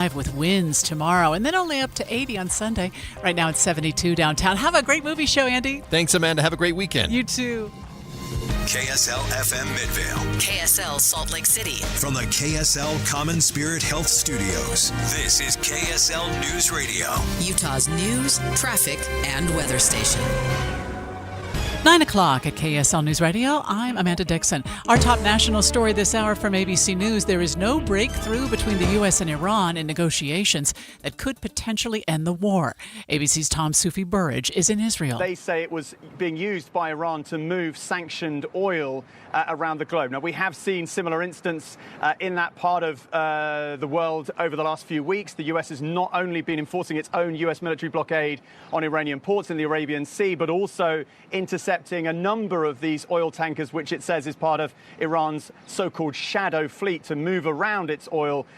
With winds tomorrow and then only up to 80 on Sunday. Right now it's 72 downtown. Have a great movie show, Andy. Thanks, Amanda. Have a great weekend. You too. KSL FM Midvale. KSL Salt Lake City. From the KSL Common Spirit Health Studios, this is KSL News Radio. Utah's news, traffic, and weather station. 9 o'clock at KSL News Radio. I'm Amanda Dixon. Our top national story this hour from ABC News. There is no breakthrough between the U.S. and Iran in negotiations that could potentially end the war. ABC's Tom Sufi Burridge is in Israel. They say it was being used by Iran to move sanctioned oil around the globe. Now, we have seen similar incidents in that part of the world over the last few weeks. The U.S. has not only been enforcing its own U.S. military blockade on Iranian ports in the Arabian Sea, but also intercepting a number of these oil tankers, which it says is part of Iran's so-called shadow fleet to move around its oil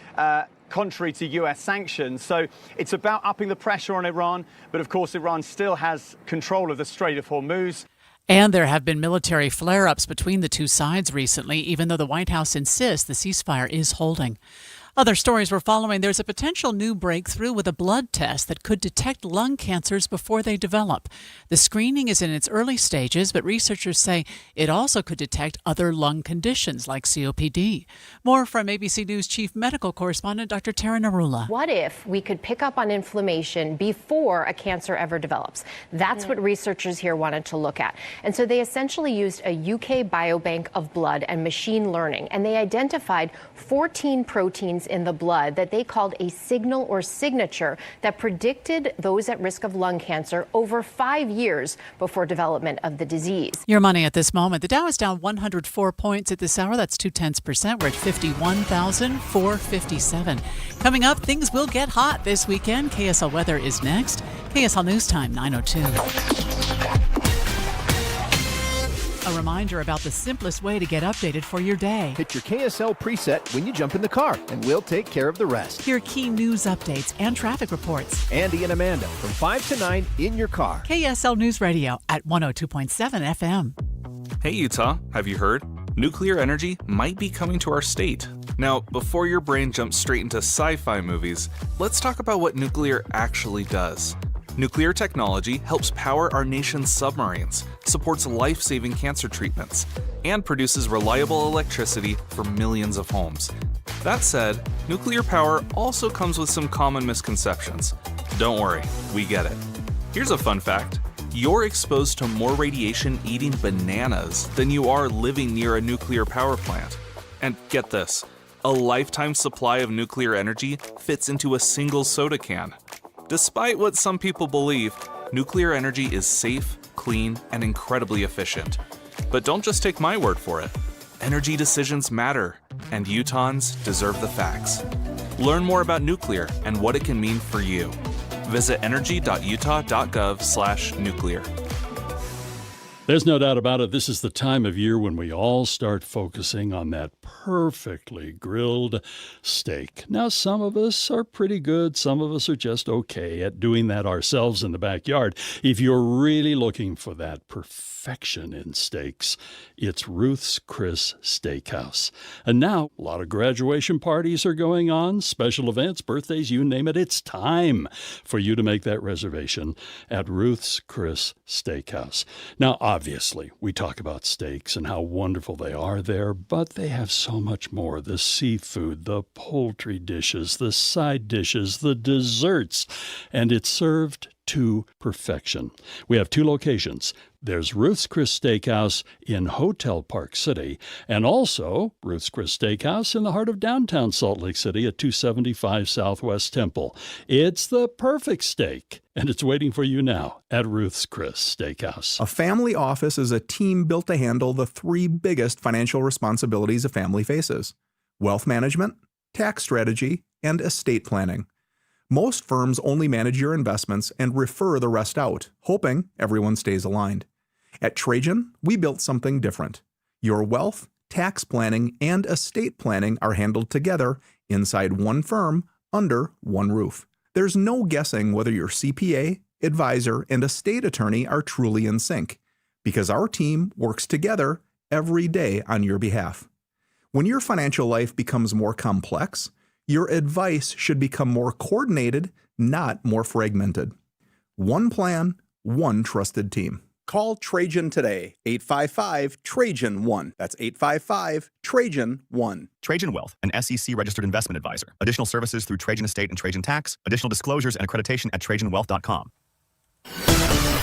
contrary to U.S. sanctions. So it's about upping the pressure on Iran. But of course, Iran still has control of the Strait of Hormuz. And there have been military flare-ups between the two sides recently, even though the White House insists the ceasefire is holding. Other stories we're following, there's a potential new breakthrough with a blood test that could detect lung cancers before they develop. The screening is in its early stages, but researchers say it also could detect other lung conditions like COPD. More from ABC News Chief Medical Correspondent Dr. Tara Narula. What if we could pick up on inflammation before a cancer ever develops? That's what researchers here wanted to look at. And so they essentially used a UK biobank of blood and machine learning, and they identified 14 proteins in the blood that they called a signal or signature that predicted those at risk of lung cancer over 5 years before development of the disease. Your money at this moment. The Dow is down 104 points at this hour. That's 0.2%. We're at 51,457. Coming up, things will get hot this weekend. KSL weather is next. KSL News Time, 9:02. A reminder about the simplest way to get updated for your day. Hit your KSL preset when you jump in the car, and we'll take care of the rest. Hear key news updates and traffic reports. Andy and Amanda from 5 to 9 in your car. KSL News Radio at 102.7 FM. Hey Utah, have you heard? Nuclear energy might be coming to our state. Now, before your brain jumps straight into sci-fi movies, let's talk about what nuclear actually does. Nuclear technology helps power our nation's submarines, supports life-saving cancer treatments, and produces reliable electricity for millions of homes. That said, nuclear power also comes with some common misconceptions. Don't worry, we get it. Here's a fun fact. You're exposed to more radiation eating bananas than you are living near a nuclear power plant. And get this, a lifetime supply of nuclear energy fits into a single soda can. Despite what some people believe, nuclear energy is safe, clean, and incredibly efficient. But don't just take my word for it. Energy decisions matter, and Utahns deserve the facts. Learn more about nuclear and what it can mean for you. Visit energy.utah.gov/nuclear. There's no doubt about it. This is the time of year when we all start focusing on that perfectly grilled steak. Now, some of us are pretty good. Some of us are just okay at doing that ourselves in the backyard. If you're really looking for that perfection in steaks, it's Ruth's Chris Steakhouse. And now, a lot of graduation parties are going on, special events, birthdays, you name it. It's time for you to make that reservation at Ruth's Chris Steakhouse. Now, obviously, we talk about steaks and how wonderful they are there, but they have so much more. The seafood, the poultry dishes, the side dishes, the desserts, and it's served to perfection. We have 2 locations. There's Ruth's Chris Steakhouse in Hotel Park City, and also Ruth's Chris Steakhouse in the heart of downtown Salt Lake City at 275 Southwest Temple. It's the perfect steak, and it's waiting for you now at Ruth's Chris Steakhouse. A family office is a team built to handle the 3 biggest financial responsibilities a family faces: wealth management, tax strategy, and estate planning. Most firms only manage your investments and refer the rest out, hoping everyone stays aligned. At Trajan, we built something different. Your wealth, tax planning, and estate planning are handled together inside one firm under one roof. There's no guessing whether your CPA, advisor, and estate attorney are truly in sync, because our team works together every day on your behalf. When your financial life becomes more complex, Your advice should become more coordinated, not more fragmented. One plan, one trusted team. Call Trajan today, 855-TRAJAN-1. That's 855-TRAJAN-1. Trajan Wealth, an SEC registered investment advisor. Additional services through Trajan Estate and Trajan Tax. Additional disclosures and accreditation at TrajanWealth.com.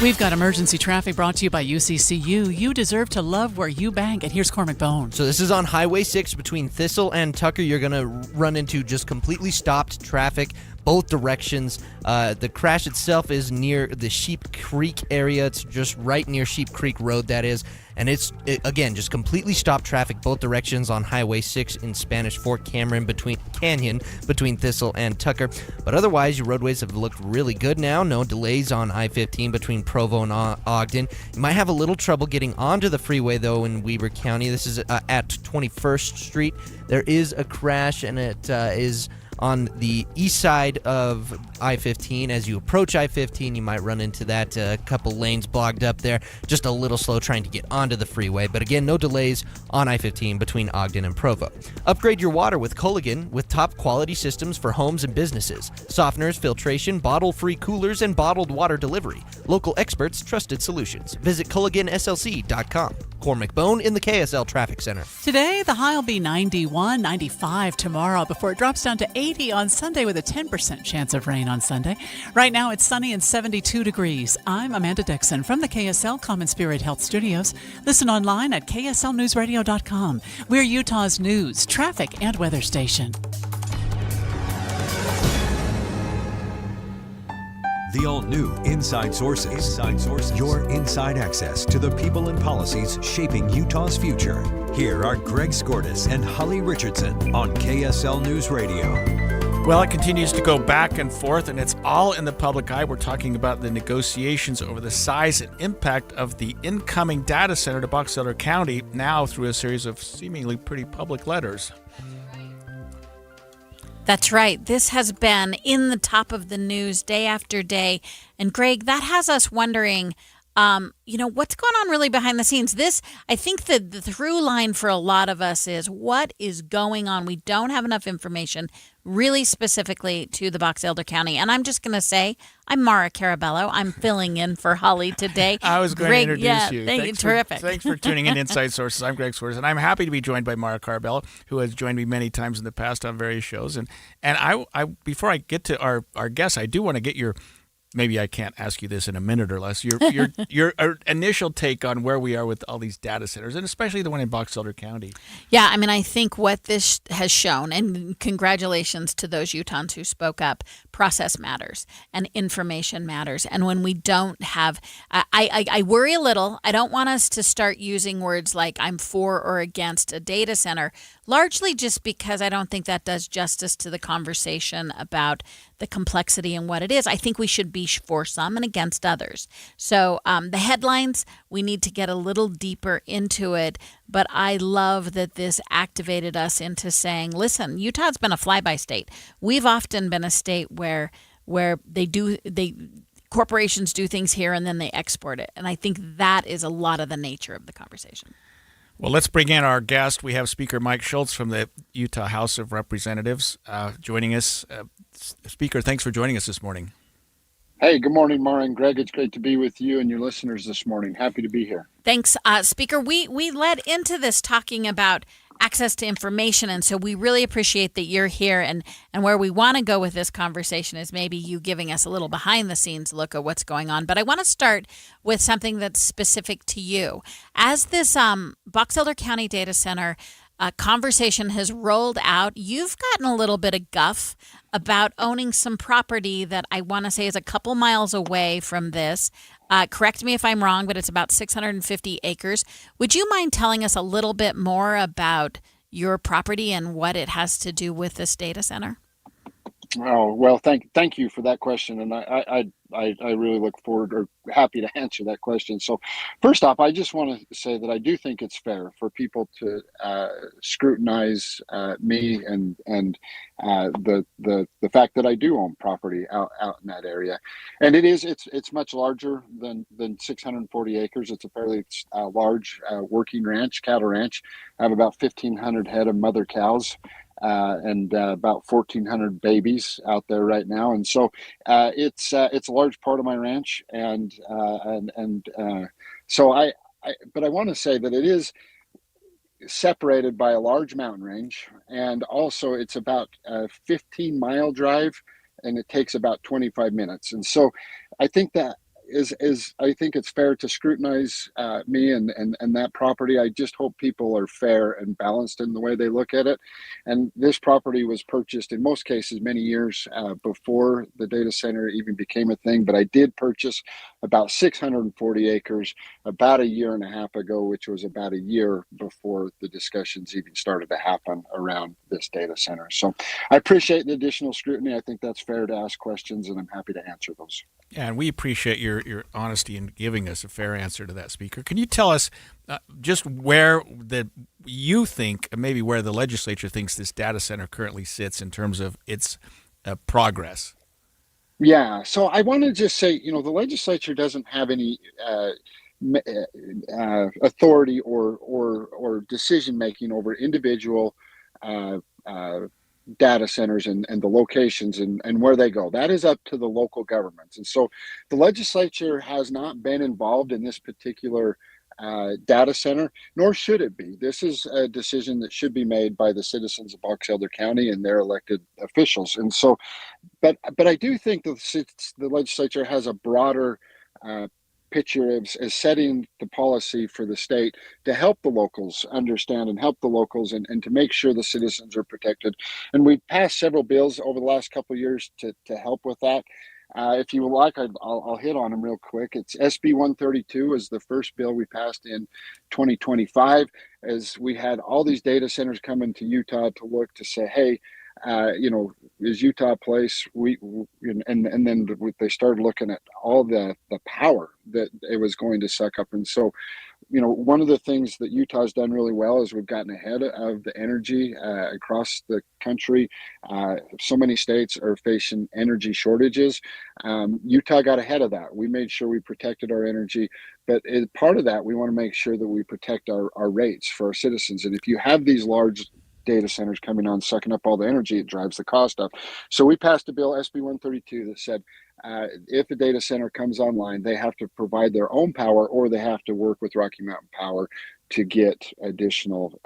We've got emergency traffic brought to you by UCCU. You deserve to love where you bank. And here's Cormac Bone. So this is on Highway 6 between Thistle and Tucker. You're going to run into just completely stopped traffic both directions. The crash itself is near the Sheep Creek area. It's just right near Sheep Creek Road, that is. And it's, again, just completely stopped traffic both directions on Highway 6 in Spanish Fork Canyon between Thistle and Tucker. But otherwise, your roadways have looked really good now. No delays on I-15 between Provo and Ogden. You might have a little trouble getting onto the freeway, though, in Weber County. This is at 21st Street. There is a crash, and it is on the east side of I-15. As you approach I-15, you might run into that. A couple lanes blocked up there. Just a little slow trying to get onto the freeway. But again, no delays on I-15 between Ogden and Provo. Upgrade your water with Culligan with top quality systems for homes and businesses. Softeners, filtration, bottle-free coolers, and bottled water delivery. Local experts, trusted solutions. Visit CulliganSLC.com. Cormac Bone in the KSL Traffic Center. Today, the high will be 91, 95 tomorrow before it drops down to 80 on Sunday with a 10% chance of rain on Sunday. Right now, it's sunny and 72 degrees. I'm Amanda Dixon from the KSL Common Spirit Health Studios. Listen online at KSLNewsRadio.com. We're Utah's news, traffic, and weather station. The all-new Inside Sources. Your inside access to the people and policies shaping Utah's future. Here are Greg Skordas and Holly Richardson on KSL News Radio. Well, it continues to go back and forth, and it's all in the public eye. We're talking about the negotiations over the size and impact of the incoming data center to Box Elder County, now through a series of seemingly pretty public letters. That's right. This has been in the top of the news day after day. And Greg, that has us wondering, what's going on really behind the scenes? This, I think the through line for a lot of us is what is going on. We don't have enough information really specifically to the Box Elder County. And I'm just going to say, I'm Mara Carabello. I'm filling in for Holly today. I was going to introduce you. Thank you. Terrific. Thanks for tuning in Inside Sources. I'm Greg Skordas, and I'm happy to be joined by Mara Carabello, who has joined me many times in the past on various shows. And I before I get to our guests, I do want to get your, maybe I can't ask you this in a minute or less, your initial take on where we are with all these data centers, and especially the one in Box Elder County. Yeah, I mean, I think what this has shown, and congratulations to those Utahns who spoke up, process matters and information matters. And when we don't have, I worry a little. I don't want us to start using words like I'm for or against a data center, largely just because I don't think that does justice to the conversation about the complexity and what it is. I think we should be for some and against others. So the headlines, we need to get a little deeper into it. But I love that this activated us into saying, listen, Utah's been a fly-by state. We've often been a state where corporations do things here and then they export it. And I think that is a lot of the nature of the conversation. Well, let's bring in our guest. We have Speaker Mike Schultz from the Utah House of Representatives joining us. Speaker, thanks for joining us this morning. Hey, good morning, Mara and Greg. It's great to be with you and your listeners this morning. Happy to be here. Thanks, Speaker. We led into this talking about access to information, and so we really appreciate that you're here. And where we want to go with this conversation is maybe you giving us a little behind-the-scenes look at what's going on. But I want to start with something that's specific to you. As this Box Elder County Data Center conversation has rolled out, you've gotten a little bit of guff about owning some property that I want to say is a couple miles away from this. Correct me if I'm wrong, but it's about 650 acres. Would you mind telling us a little bit more about your property and what it has to do with this data center? Oh, well, thank you for that question. And I really look forward or happy to answer that question. So first off, I just want to say that I do think it's fair for people to scrutinize me and the fact that I do own property out in that area. And it's much larger than 640 acres. It's a fairly large working ranch, cattle ranch. I have about 1,500 head of mother cows. and about 1,400 babies out there right now. And so it's a large part of my ranch, but I want to say that it is separated by a large mountain range, and also it's about a 15-mile drive, and it takes about 25 minutes. And so I think that I think it's fair to scrutinize me and that property. I just hope people are fair and balanced in the way they look at it. And this property was purchased in most cases many years before the data center even became a thing. But I did purchase about 640 acres about a year and a half ago, which was about a year before the discussions even started to happen around this data center. So I appreciate the additional scrutiny. I think that's fair to ask questions, and I'm happy to answer those. Yeah, and we appreciate your honesty in giving us a fair answer to that, Speaker. Can you tell us just where you think, maybe where the legislature thinks this data center currently sits in terms of its progress? Yeah, so I want to just say, the legislature doesn't have any authority or decision making over individual data centers and the locations and where they go. That is up to the local governments. And so the legislature has not been involved in this particular data center, nor should it be. This is a decision that should be made by the citizens of Box Elder County and their elected officials. And so, but I do think that the legislature has a broader picture of as setting the policy for the state to help the locals understand and help the locals and to make sure the citizens are protected. And we've passed several bills over the last couple of years to help with that. If you would like, I'll hit on them real quick. It's SB 132 is the first bill we passed in 2025, as we had all these data centers coming to Utah to look to say, hey, is Utah a place and then they started looking at all the power that it was going to suck up. And so, one of the things that Utah's done really well is we've gotten ahead of the energy across the country. So many states are facing energy shortages. Utah got ahead of that. We made sure we protected our energy, but as part of that, we want to make sure that we protect our rates for our citizens. And if you have these large data centers coming on, sucking up all the energy, it drives the cost up. So we passed a bill, SB 132, that said if a data center comes online, they have to provide their own power, or they have to work with Rocky Mountain Power to get additional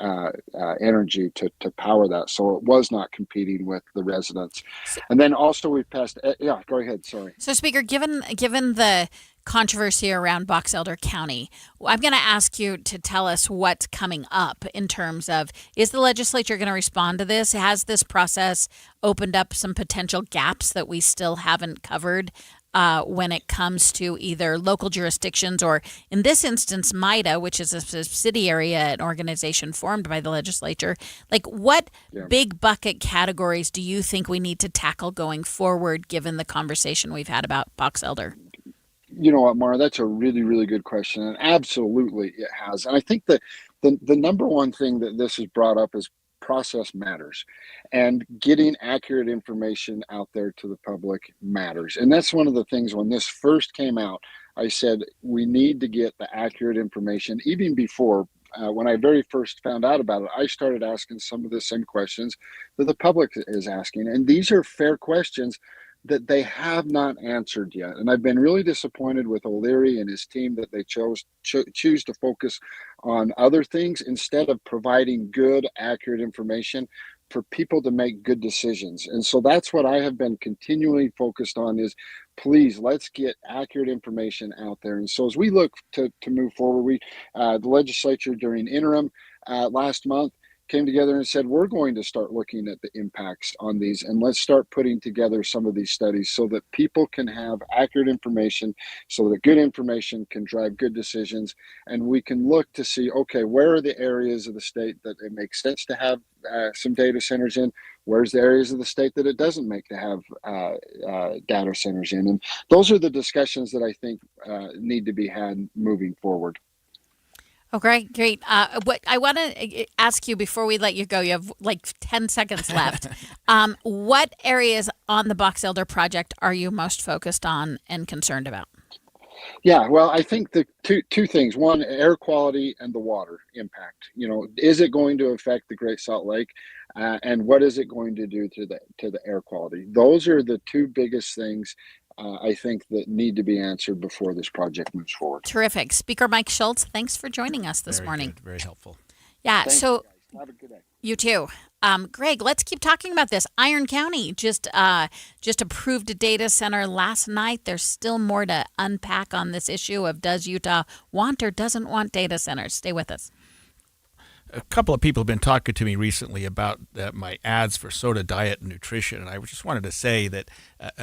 energy to power that. So it was not competing with the residents. And then also we passed, go ahead, sorry. So Speaker, given the controversy around Box Elder County, I'm going to ask you to tell us what's coming up in terms of, is the legislature going to respond to this? Has this process opened up some potential gaps that we still haven't covered when it comes to either local jurisdictions or, in this instance, MIDA, which is a subsidiary, an organization formed by the legislature? Like, what big bucket categories do you think we need to tackle going forward, given the conversation we've had about Box Elder? You know what, Mara, that's a really, really good question. And absolutely it has. And I think that the number one thing that this has brought up is process matters, and getting accurate information out there to the public matters. And that's one of the things when this first came out, I said, we need to get the accurate information. Even before, when I very first found out about it, I started asking some of the same questions that the public is asking. And these are fair questions that they have not answered yet. And I've been really disappointed with O'Leary and his team that they choose to focus on other things instead of providing good, accurate information for people to make good decisions. And so that's what I have been continually focused on is, please, let's get accurate information out there. And so as we look to move forward, the legislature during interim last month came together and said, we're going to start looking at the impacts on these, and let's start putting together some of these studies so that people can have accurate information, so that good information can drive good decisions. And we can look to see, okay, where are the areas of the state that it makes sense to have some data centers in? Where's the areas of the state that it doesn't make to have data centers in? And those are the discussions that I think need to be had moving forward. Oh, great. What I want to ask you before we let you go, you have like 10 seconds left. What areas on the Box Elder project are you most focused on and concerned about? Yeah, well, I think the two things: one, air quality, and the water impact. Is it going to affect the Great Salt Lake, and what is it going to do to the air quality? Those are the two biggest things I think that need to be answered before this project moves forward. Terrific. Speaker Mike Schultz, thanks for joining us this morning. Good, very helpful. Yeah. Thanks, so. guys. Have a good day. You too. Greg, let's keep talking about this. Iron County just approved a data center last night. There's still more to unpack on this issue of does Utah want or doesn't want data centers. Stay with us. A couple of people have been talking to me recently about my ads for Soda Diet and Nutrition, and I just wanted to say that,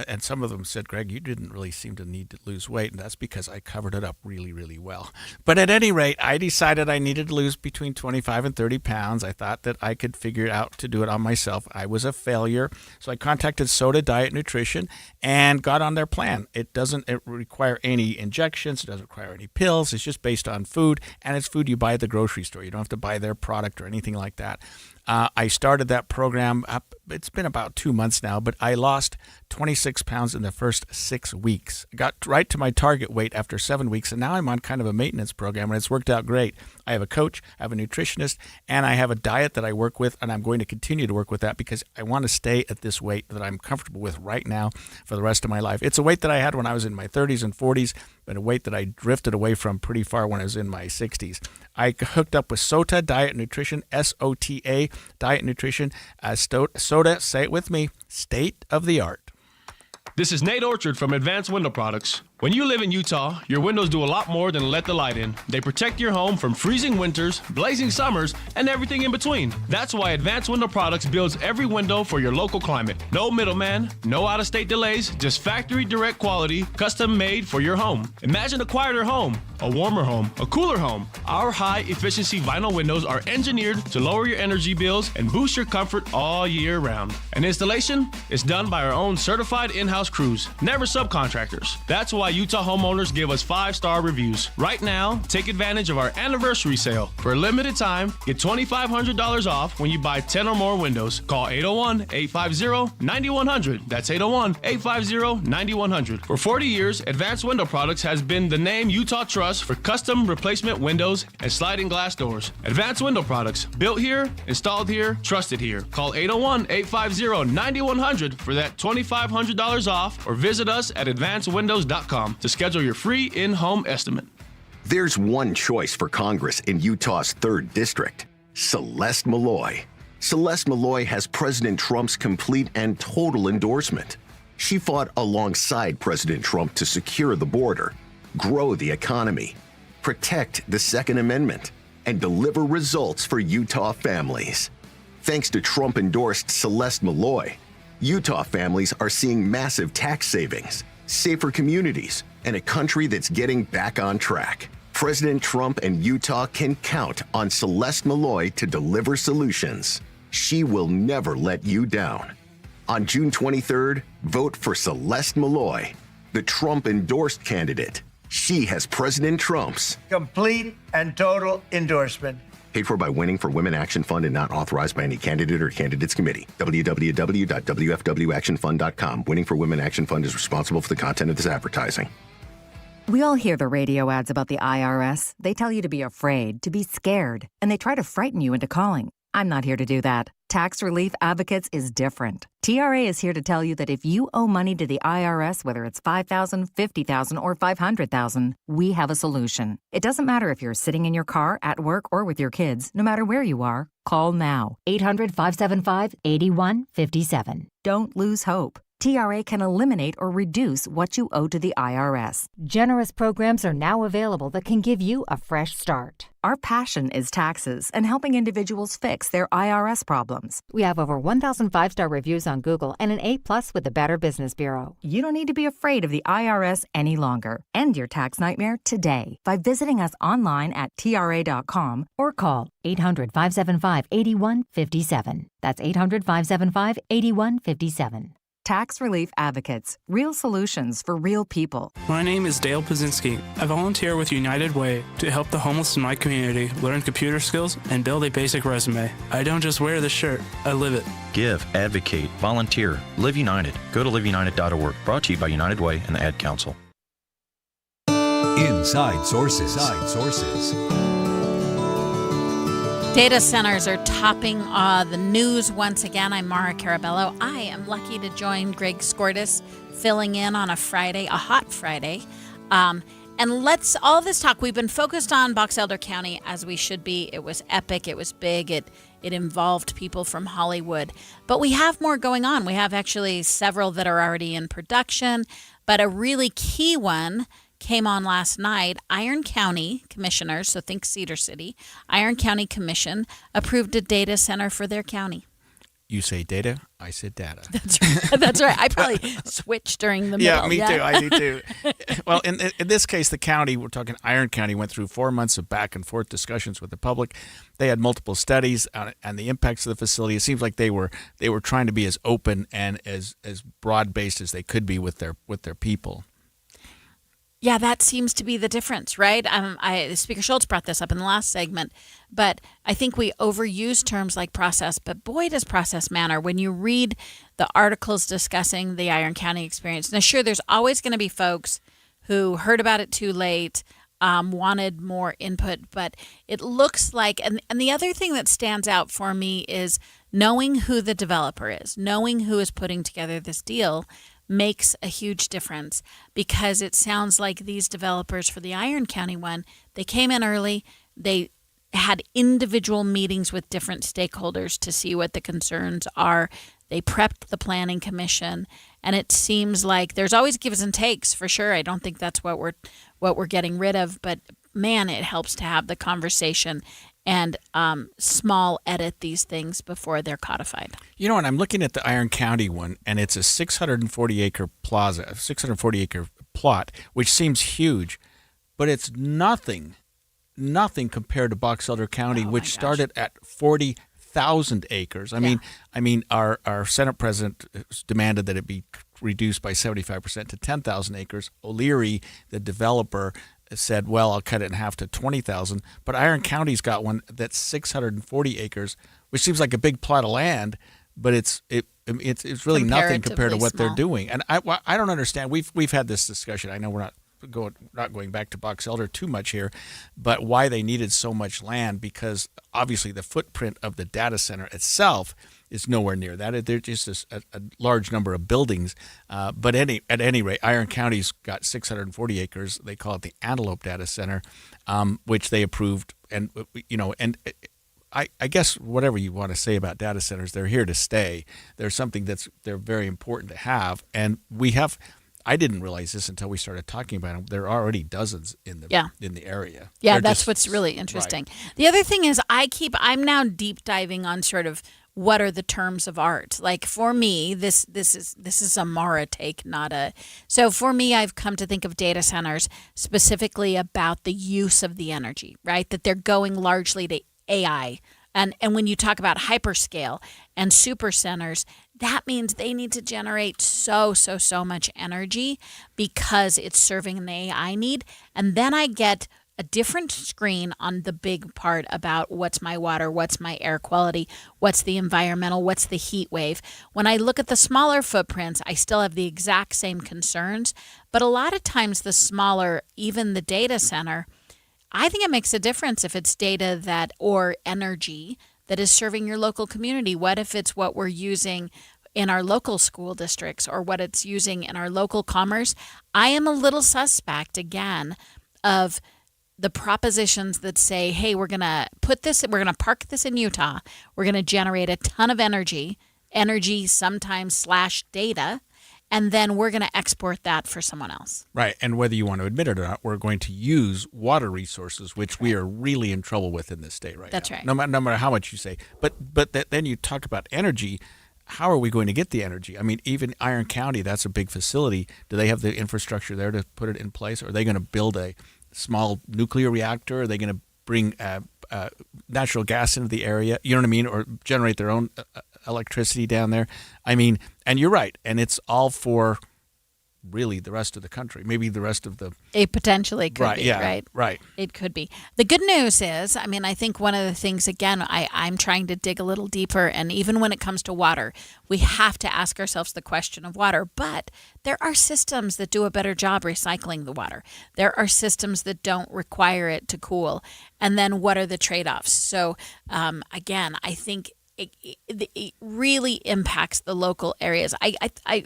and some of them said, Greg, you didn't really seem to need to lose weight, and that's because I covered it up really, really well. But at any rate, I decided I needed to lose between 25 and 30 pounds. I thought that I could figure it out to do it on myself. I was a failure, so I contacted Soda Diet Nutrition and got on their plan. It doesn't require any injections. It doesn't require any pills. It's just based on food, and it's food you buy at the grocery store. You don't have to buy their product or anything like that. I started that program up. It's been about 2 months now, but I lost 26 pounds in the first 6 weeks. I got right to my target weight after 7 weeks, and now I'm on kind of a maintenance program, and it's worked out great. I have a coach, I have a nutritionist, and I have a diet that I work with, and I'm going to continue to work with that because I want to stay at this weight that I'm comfortable with right now for the rest of my life. It's a weight that I had when I was in my 30s and 40s, but a weight that I drifted away from pretty far when I was in my 60s. I hooked up with SOTA Diet Nutrition, SOTA Diet Nutrition. SOTA, say it with me, state of the art. This is Nate Orchard from Advanced Window Products. When you live in Utah, your windows do a lot more than let the light in. They protect your home from freezing winters, blazing summers, and everything in between. That's why Advanced Window Products builds every window for your local climate. No middleman, no out-of-state delays, just factory direct quality, custom made for your home. Imagine a quieter home, a warmer home, a cooler home. Our high-efficiency vinyl windows are engineered to lower your energy bills and boost your comfort all year round. And installation is done by our own certified in-house crews, never subcontractors. That's why Utah homeowners give us 5-star reviews. Right now, take advantage of our anniversary sale. For a limited time, get $2,500 off when you buy 10 or more windows. Call 801-850-9100. That's 801-850-9100. For 40 years, Advanced Window Products has been the name Utah trusts for custom replacement windows and sliding glass doors. Advanced Window Products, built here, installed here, trusted here. Call 801-850-9100 for that $2,500 off, or visit us at advancedwindows.com to schedule your free in-home estimate. There's one choice for Congress in Utah's 3rd District, Celeste Malloy. Celeste Malloy has President Trump's complete and total endorsement. She fought alongside President Trump to secure the border, grow the economy, protect the Second Amendment, and deliver results for Utah families. Thanks to Trump-endorsed Celeste Malloy, Utah families are seeing massive tax savings, safer communities, and a country that's getting back on track. President Trump and Utah can count on Celeste Malloy to deliver solutions. She will never let you down. On June 23rd, vote for Celeste Malloy, the Trump-endorsed candidate. She has President Trump's complete and total endorsement. Paid for by Winning for Women Action Fund and not authorized by any candidate or candidates committee. www.wfwactionfund.com. Winning for Women Action Fund is responsible for the content of this advertising. We all hear the radio ads about the IRS. They tell you to be afraid, to be scared, and they try to frighten you into calling. I'm not here to do that. Tax Relief Advocates is different. TRA is here to tell you that if you owe money to the IRS, whether it's $5,000, $50,000, or $500,000, we have a solution. It doesn't matter if you're sitting in your car, at work, or with your kids. No matter where you are, call now. 800-575-8157. Don't lose hope. TRA can eliminate or reduce what you owe to the IRS. Generous programs are now available that can give you a fresh start. Our passion is taxes and helping individuals fix their IRS problems. We have over 1,000 5-star reviews on Google and an A+ with the Better Business Bureau. You don't need to be afraid of the IRS any longer. End your tax nightmare today by visiting us online at TRA.com or call 800-575-8157. That's 800-575-8157. Tax Relief Advocates. Real solutions for real people. My name is Dale Pazinski. I volunteer with United Way to help the homeless in my community learn computer skills and build a basic resume. I don't just wear the shirt, I live it. Give, advocate, volunteer. Live United. Go to liveunited.org. Brought to you by United Way and the Ad Council. Inside Sources. Inside Sources. Data centers are topping the news once again. I'm Mara Carabello. I am lucky to join Greg Skordas, filling in on a Friday, a hot Friday. And let's all this talk. We've been focused on Box Elder County, as we should be. It was epic. It was big. It involved people from Hollywood. But we have more going on. We have actually several that are already in production. But a really key one came on last night. Iron County commissioners, so think Cedar City, Iron County Commission approved a data center for their county. You say data, I said data. That's right. That's right. I probably switched during the middle. Yeah, me too. I do too. Well, in this case, the county, we're talking Iron County, went through 4 months of back and forth discussions with the public. They had multiple studies on the impacts of the facility. It seems like they were trying to be as open and as broad based as they could be with their people. Yeah, that seems to be the difference, right? Speaker Schultz brought this up in the last segment, but I think we overuse terms like process, but boy, does process matter. When you read the articles discussing the Iron County experience, now sure, there's always going to be folks who heard about it too late, wanted more input, but it looks like, and the other thing that stands out for me is knowing who the developer is, knowing who is putting together this deal makes a huge difference, because it sounds like these developers for the Iron County one, they came in early, they had individual meetings with different stakeholders to see what the concerns are. They prepped the planning commission, and it seems like there's always gives and takes for sure. I don't think that's what we're getting rid of, but man, it helps to have the conversation and small edit these things before they're codified. You know, and I'm looking at the Iron County one, and it's a 640-acre plaza, a 640-acre plot, which seems huge, but it's nothing compared to Box Elder County, which started at 40,000 acres. I mean, our Senate president demanded that it be reduced by 75% to 10,000 acres. O'Leary, the developer, said, well, I'll cut it in half to 20,000. But Iron County's got one that's 640 acres, which seems like a big plot of land, but it's really nothing compared to what they're doing. And I don't understand. We've had this discussion. I know we're not going back to Box Elder too much here, but why they needed so much land, because obviously the footprint of the data center itself is nowhere near that. There's just a large number of buildings. But at any rate, Iron County's got 640 acres. They call it the Antelope Data Center, which they approved. And, I guess whatever you want to say about data centers, they're here to stay. They're something they're very important to have. And I didn't realize this until we started talking about them. There are already dozens in the area. Yeah, that's what's really interesting. Right. The other thing is I'm now deep diving on sort of what are the terms of art. Like for me, this is a Mara take, so for me, I've come to think of data centers specifically about the use of the energy, right? That they're going largely to AI. And when you talk about hyperscale and super centers, that means they need to generate so much energy because it's serving an AI need. And then I get a different screen on the big part about what's my water, what's my air quality, what's the environmental, what's the heat wave. When I look at the smaller footprints, I still have the exact same concerns. But a lot of times the smaller, even the data center, I think it makes a difference if it's data or energy that is serving your local community. What if it's what we're using in our local school districts or what it's using in our local commerce? I am a little suspect, again, of the propositions that say, hey, we're going to park this in Utah. We're going to generate a ton of energy sometimes / data, and then we're going to export that for someone else. Right. And whether you want to admit it or not, we're going to use water resources, which we are really in trouble with in this state right now. That's right. No matter how much you say. But then you talk about energy. How are we going to get the energy? I mean, even Iron County, that's a big facility. Do they have the infrastructure there to put it in place? Or are they going to build a small nuclear reactor? Are they going to bring natural gas into the area? You know what I mean? Or generate their own electricity down there? I mean, and you're right. And it's all for really the rest of the country, maybe the rest of the. It potentially could be, yeah, right? Right. It could be. The good news is, I mean, I think one of the things, again, I'm trying to dig a little deeper, and even when it comes to water, we have to ask ourselves the question of water, but there are systems that do a better job recycling the water. There are systems that don't require it to cool, and then what are the trade-offs? So, again, I think it really impacts the local areas.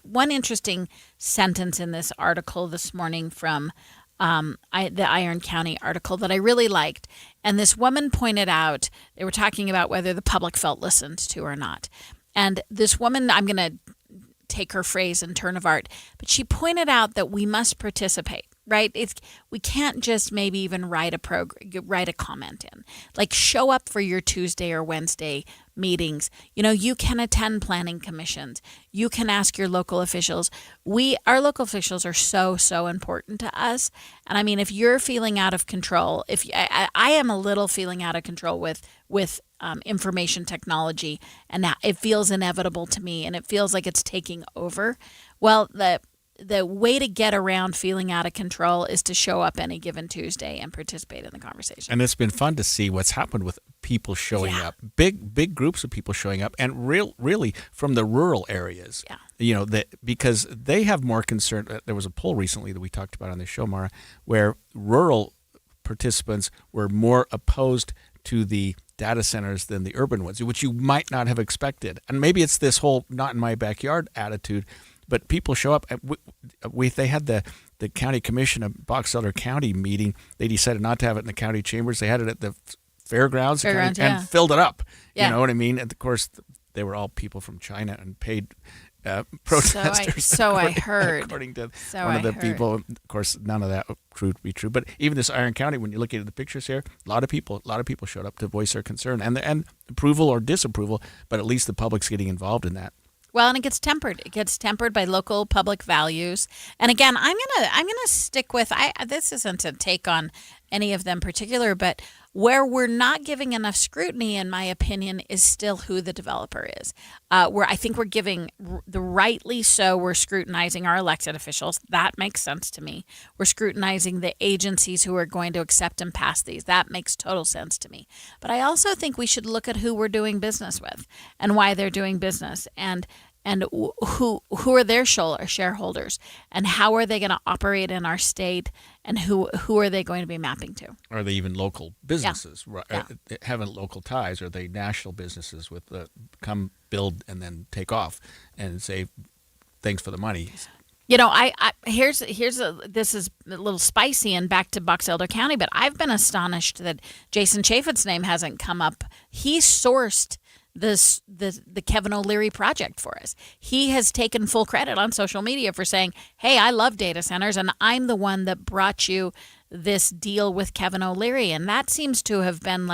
One interesting sentence in this article this morning from the Iron County article that I really liked, and this woman pointed out, they were talking about whether the public felt listened to or not. And this woman, I'm going to take her phrase in turn of art, but she pointed out that we must participate. Right? We can't just maybe even write a comment in. Like, show up for your Tuesday or Wednesday meetings. You can attend planning commissions. You can ask your local officials. Our local officials are so important to us. And I mean, if you're feeling out of control, I am a little feeling out of control with information technology, and now it feels inevitable to me, and it feels like it's taking over. Well, the way to get around feeling out of control is to show up any given Tuesday and participate in the conversation. And it's been fun to see what's happened with people showing up, big groups of people showing up, and really from the rural areas. Yeah. Because they have more concern. There was a poll recently that we talked about on the show, Mara, where rural participants were more opposed to the data centers than the urban ones, which you might not have expected. And maybe it's this whole not in my backyard attitude. But people show up. They had the county commission of Box Elder County meeting. They decided not to have it in the county chambers. They had it at the fairgrounds and filled it up. Yeah. You know what I mean? And of course, they were all people from China and paid protesters. So I heard. According to one of the people. Of course, none of that proved to be true. But even this Iron County, when you look at the pictures here, a lot of people showed up to voice their concern and approval or disapproval. But at least the public's getting involved in that. Well, and it gets tempered. It gets tempered by local public values. And again, I'm gonna stick with. This isn't a take on any of them particular, but where we're not giving enough scrutiny, in my opinion, is still who the developer is. Where I think we're giving the rightly so. We're scrutinizing our elected officials. That makes sense to me. We're scrutinizing the agencies who are going to accept and pass these. That makes total sense to me. But I also think we should look at who we're doing business with and why they're doing business and who are their shareholders and how are they going to operate in our state and who are they going to be mapping to? Are they even local businesses? Yeah. Having local ties? Are they national businesses with come build and then take off and say thanks for the money? This is a little spicy and back to Box Elder County, but I've been astonished that Jason Chaffetz's name hasn't come up. He sourced the Kevin O'Leary project for us. He has taken full credit on social media for saying, hey, I love data centers and I'm the one that brought you this deal with Kevin O'Leary. And that seems to have been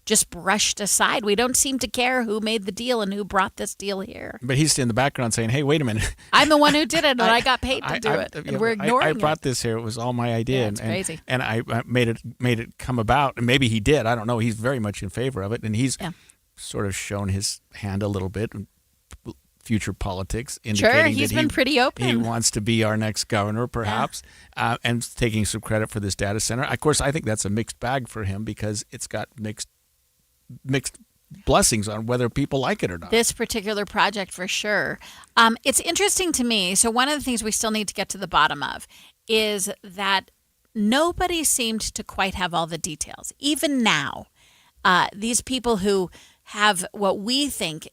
just brushed aside. We don't seem to care who made the deal and who brought this deal here. But he's in the background saying, hey, wait a minute. I'm the one who did it and I got paid to do it. And we're ignoring it. I brought this here. It was all my idea. Yeah, it's crazy. And I made it come about. And maybe he did. I don't know. He's very much in favor of it. And he's sort of shown his hand a little bit in future politics, indicating he's that been pretty open. He wants to be our next governor, perhaps, and taking some credit for this data center. Of course, I think that's a mixed bag for him because it's got mixed blessings on whether people like it or not. This particular project, for sure. It's interesting to me. So one of the things we still need to get to the bottom of is that nobody seemed to quite have all the details. Even now, these people who have what we think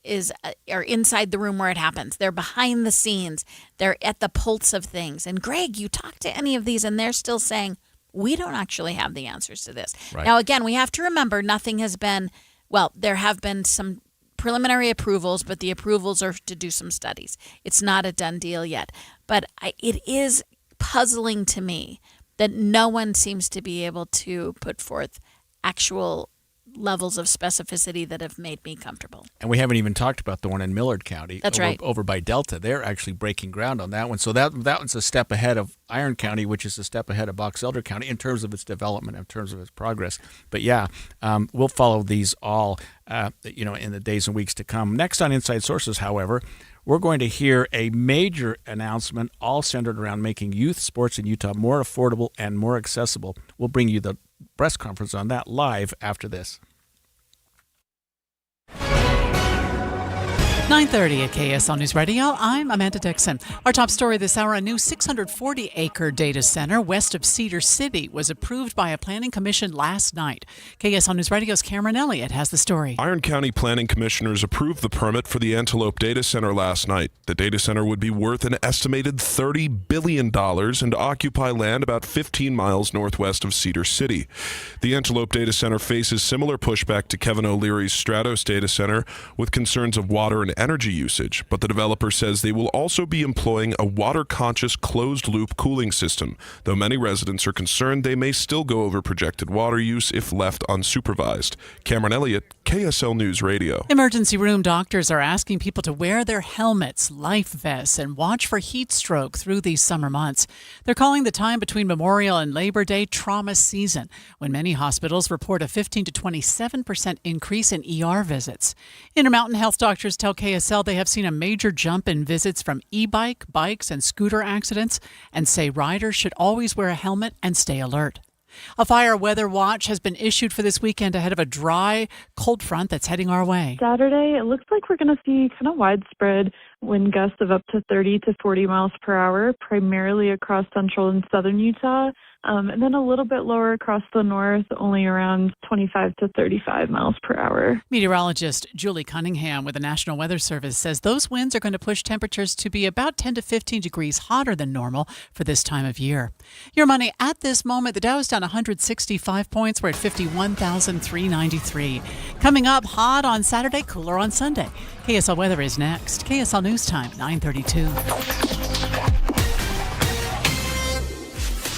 are inside the room where it happens. They're behind the scenes. They're at the pulse of things. And Greg, you talk to any of these and they're still saying, we don't actually have the answers to this. Right. Now, again, we have to remember nothing has been, there have been some preliminary approvals, but the approvals are to do some studies. It's not a done deal yet. But it is puzzling to me that no one seems to be able to put forth actual levels of specificity that have made me comfortable. And we haven't even talked about the one in Millard County. That's right. Over by Delta. They're actually breaking ground on that one. So that one's a step ahead of Iron County, which is a step ahead of Box Elder County in terms of its development, in terms of its progress. But we'll follow these all in the days and weeks to come. Next on Inside Sources, however, we're going to hear a major announcement all centered around making youth sports in Utah more affordable and more accessible. We'll bring you the press conference on that live after this. 9:30 at KSL News Radio. I'm Amanda Dixon. Our top story this hour, a new 640-acre data center west of Cedar City was approved by a planning commission last night. KSL News Radio's Cameron Elliott has the story. Iron County planning commissioners approved the permit for the Antelope Data Center last night. The data center would be worth an estimated $30 billion and occupy land about 15 miles northwest of Cedar City. The Antelope Data Center faces similar pushback to Kevin O'Leary's Stratos Data Center with concerns of water and energy usage, but the developer says they will also be employing a water-conscious closed-loop cooling system, though many residents are concerned they may still go over projected water use if left unsupervised. Cameron Elliott, KSL News Radio. Emergency room doctors are asking people to wear their helmets, life vests, and watch for heat stroke through these summer months. They're calling the time between Memorial and Labor Day trauma season, when many hospitals report a 15 to 27% increase in ER visits. Intermountain Health doctors tell KSL they have seen a major jump in visits from e-bike, bikes, and scooter accidents, and say riders should always wear a helmet and stay alert. A fire weather watch has been issued for this weekend ahead of a dry, cold front that's heading our way. Saturday, it looks like we're going to see kind of widespread wind gusts of up to 30 to 40 miles per hour, primarily across central and southern Utah, and then a little bit lower across the north, only around 25 to 35 miles per hour. Meteorologist Julie Cunningham with the National Weather Service says those winds are going to push temperatures to be about 10 to 15 degrees hotter than normal for this time of year. Your money at this moment, the Dow is down 165 points. We're at 51,393. Coming up, hot on Saturday, cooler on Sunday. KSL weather is next. KSL News Time, 9:32.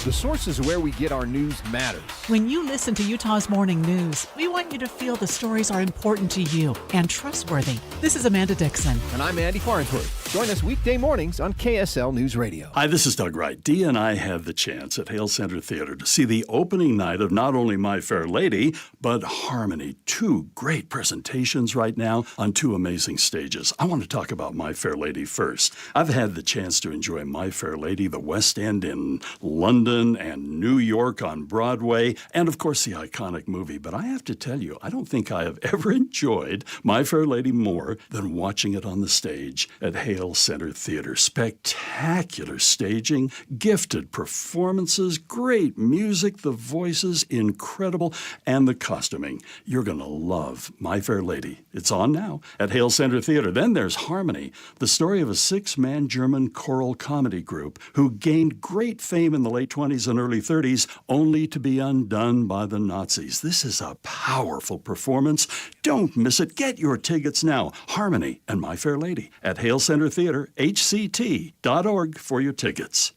The sources where we get our news matters. When you listen to Utah's Morning News, we want you to feel the stories are important to you and trustworthy. This is Amanda Dixon. And I'm Andy Farnsworth. Join us weekday mornings on KSL News Radio. Hi, this is Doug Wright. Dee and I had the chance at Hale Center Theater to see the opening night of not only My Fair Lady, but Harmony. Two great presentations right now on two amazing stages. I want to talk about My Fair Lady first. I've had the chance to enjoy My Fair Lady, the West End in London and New York on Broadway, and of course the iconic movie. But I have to tell you, I don't think I have ever enjoyed My Fair Lady more than watching it on the stage at Hale Center Theater. Spectacular staging, gifted performances, great music, the voices, incredible, and the costuming. You're going to love My Fair Lady. It's on now at Hale Center Theater. Then there's Harmony, the story of a six-man German choral comedy group who gained great fame in the late 20s and early 30s, only to be undone by the Nazis. This is a powerful performance. Don't miss it. Get your tickets now. Harmony and My Fair Lady at Hale Center Theater, hct.org for your tickets.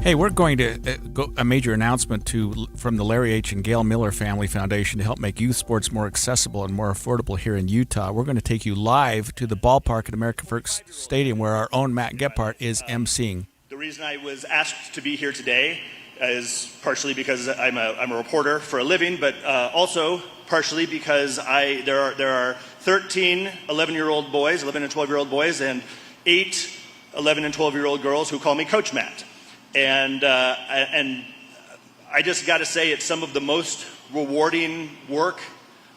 Hey, we're going to go a major announcement from the Larry H. and Gail Miller Family Foundation to help make youth sports more accessible and more affordable here in Utah. We're going to take you live to the ballpark at American First Stadium where our own Matt Gephardt is emceeing. The reason I was asked to be here today is partially because I'm a reporter for a living, but also partially because there are 13 11-year-old boys, 11 and 12-year-old boys, and 8 11 and 12-year-old girls who call me Coach Matt. And I just got to say, it's some of the most rewarding work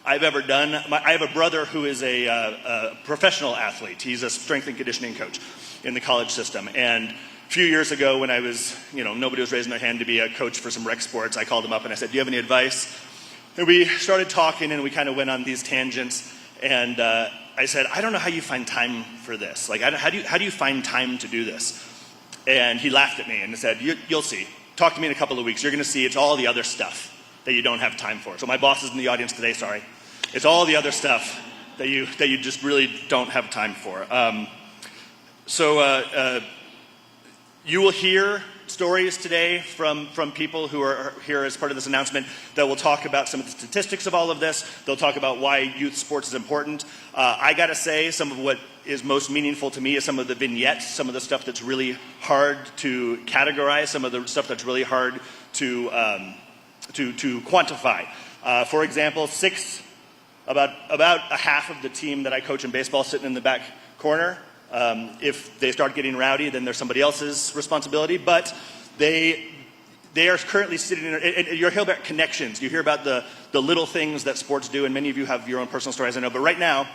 I've ever done. I have a brother who is a professional athlete. He's a strength and conditioning coach in the college system. And a few years ago when I was, nobody was raising their hand to be a coach for some rec sports, I called him up and I said, do you have any advice? And we started talking and we kind of went on these tangents. And I said, I don't know how you find time for this. Like, how do you find time to do this? And he laughed at me and said, you'll see. Talk to me in a couple of weeks. You're going to see it's all the other stuff that you don't have time for. So my boss is in the audience today, sorry. It's all the other stuff that you just really don't have time for. You will hear stories today from people who are here as part of this announcement that will talk about some of the statistics of all of this. They'll talk about why youth sports is important. I got to say, some of what is most meaningful to me is some of the vignettes, some of the stuff that's really hard to categorize, some of the stuff that's really hard to quantify. For example, 6 about a half of the team that I coach in baseball sitting in the back corner. If they start getting rowdy, then there's somebody else's responsibility. But they are currently sitting in, and you hear about connections. You hear about the little things that sports do, and many of you have your own personal stories, I know. But right now,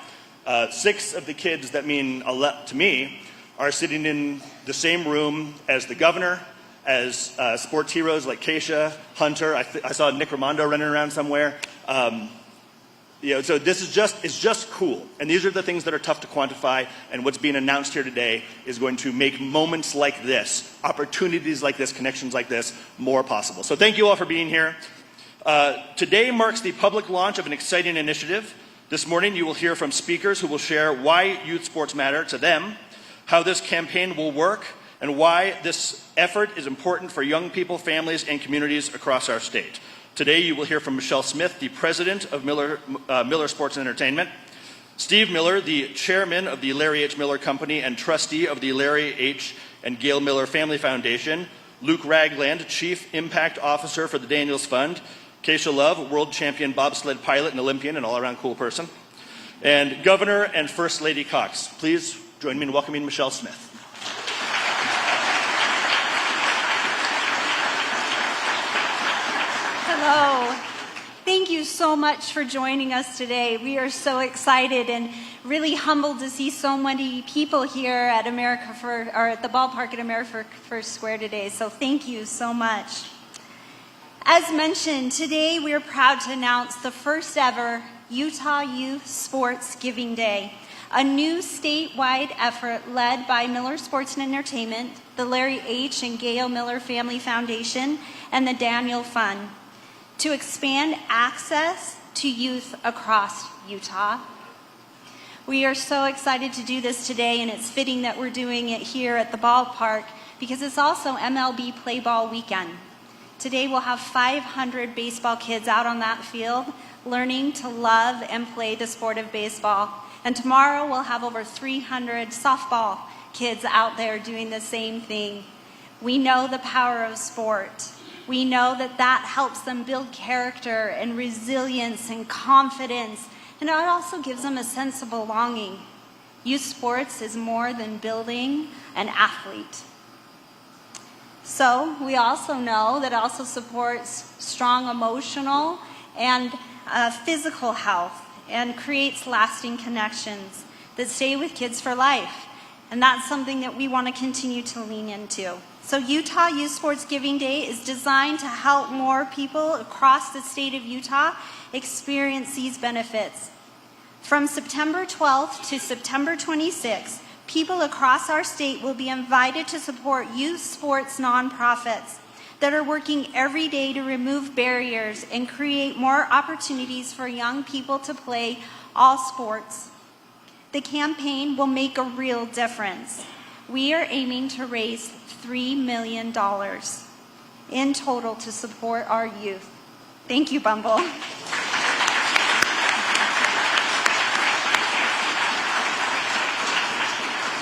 6 of the kids that mean a lot to me are sitting in the same room as the governor, as sports heroes like Keisha, Hunter. I saw Nick Raimondo running around somewhere. So this is just cool. And these are the things that are tough to quantify, and what's being announced here today is going to make moments like this, opportunities like this, connections like this, more possible. So thank you all for being here. Today marks the public launch of an exciting initiative. This morning you will hear from speakers who will share why youth sports matter to them, how this campaign will work, and why this effort is important for young people, families, and communities across our state. Today you will hear from Michelle Smith, the president of Miller Sports and Entertainment, Steve Miller, the chairman of the Larry H. Miller Company and trustee of the Larry H. and Gail Miller Family Foundation, Luke Ragland, chief impact officer for the Daniels Fund, Keisha Love, world champion bobsled pilot and Olympian and all-around cool person, and Governor and First Lady Cox. Please join me in welcoming Michelle Smith. Hello. Thank you so much for joining us today. We are so excited and really humbled to see so many people here at at the ballpark at America First Square today. So thank you so much. As mentioned, today we are proud to announce the first ever Utah Youth Sports Giving Day, a new statewide effort led by Miller Sports and Entertainment, the Larry H. and Gail Miller Family Foundation, and the Daniel Fund, to expand access to youth across Utah. We are so excited to do this today, and it's fitting that we're doing it here at the ballpark because it's also MLB Play Ball weekend. Today we'll have 500 baseball kids out on that field learning to love and play the sport of baseball. And tomorrow we'll have over 300 softball kids out there doing the same thing. We know the power of sport. We know that helps them build character and resilience and confidence, and it also gives them a sense of belonging. Youth sports is more than building an athlete. So we also know that it also supports strong emotional and physical health and creates lasting connections that stay with kids for life. And that's something that we want to continue to lean into. So Utah Youth Sports Giving Day is designed to help more people across the state of Utah experience these benefits. From September 12th to September 26th, people across our state will be invited to support youth sports nonprofits that are working every day to remove barriers and create more opportunities for young people to play all sports. The campaign will make a real difference. We are aiming to raise $3 million in total to support our youth. Thank you, Bumble.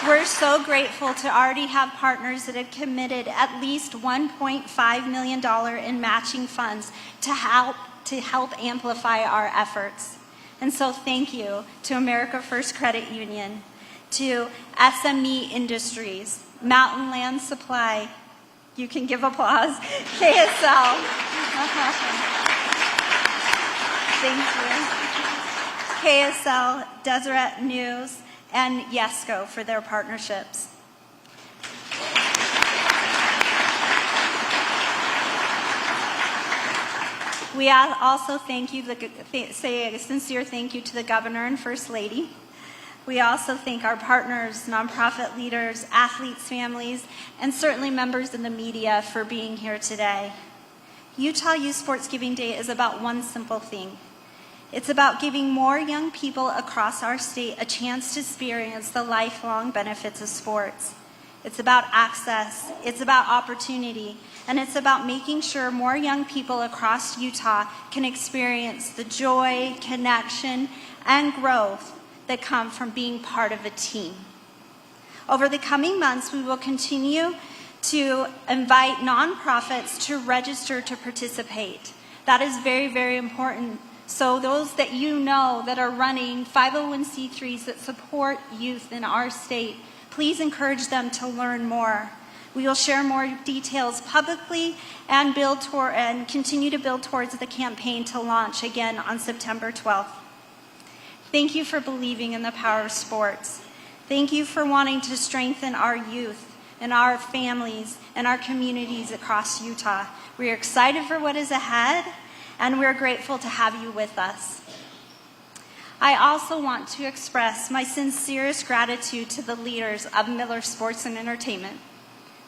We're so grateful to already have partners that have committed at least $1.5 million in matching funds to help amplify our efforts. And so thank you to America First Credit Union, to SME Industries, Mountain Land Supply, you can give applause, KSL, thank you, KSL, Deseret News, and YESCO for their partnerships. We also say a sincere thank you to the Governor and First Lady. We also thank our partners, nonprofit leaders, athletes' families, and certainly members in the media for being here today. Utah Youth Sports Giving Day is about one simple thing. It's about giving more young people across our state a chance to experience the lifelong benefits of sports. It's about access, it's about opportunity, and it's about making sure more young people across Utah can experience the joy, connection, and growth that come from being part of a team. Over the coming months, we will continue to invite nonprofits to register to participate. That is very, very important So those that you know that are running 501c3s that support youth in our state, please encourage them to learn more. We will share more details publicly and continue to build towards the campaign to launch again on September 12th. Thank you for believing in the power of sports. Thank you for wanting to strengthen our youth and our families and our communities across Utah. We are excited for what is ahead, and we're grateful to have you with us. I also want to express my sincerest gratitude to the leaders of Miller Sports and Entertainment,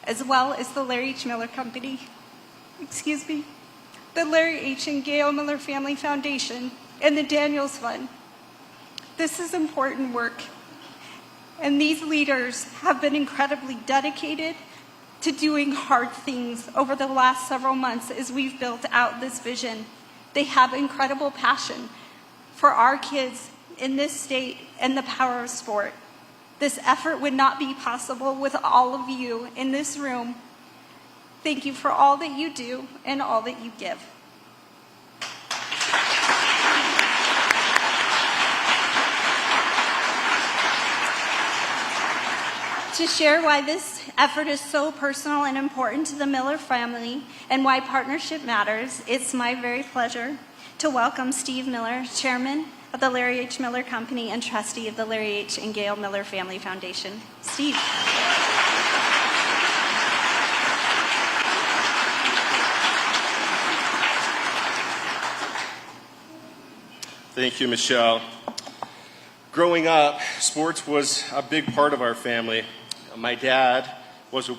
as well as the Larry H. Miller Company, the Larry H. and Gail Miller Family Foundation, and the Daniels Fund. This is important work, and these leaders have been incredibly dedicated to doing hard things over the last several months as we've built out this vision. They have incredible passion for our kids in this state and the power of sport. This effort would not be possible with all of you in this room. Thank you for all that you do and all that you give. To share why this effort is so personal and important to the Miller family and why partnership matters, it's my very pleasure to welcome Steve Miller, Chairman of the Larry H. Miller Company and Trustee of the Larry H. and Gail Miller Family Foundation. Steve. Thank you, Michelle. Growing up, sports was a big part of our family. My dad was a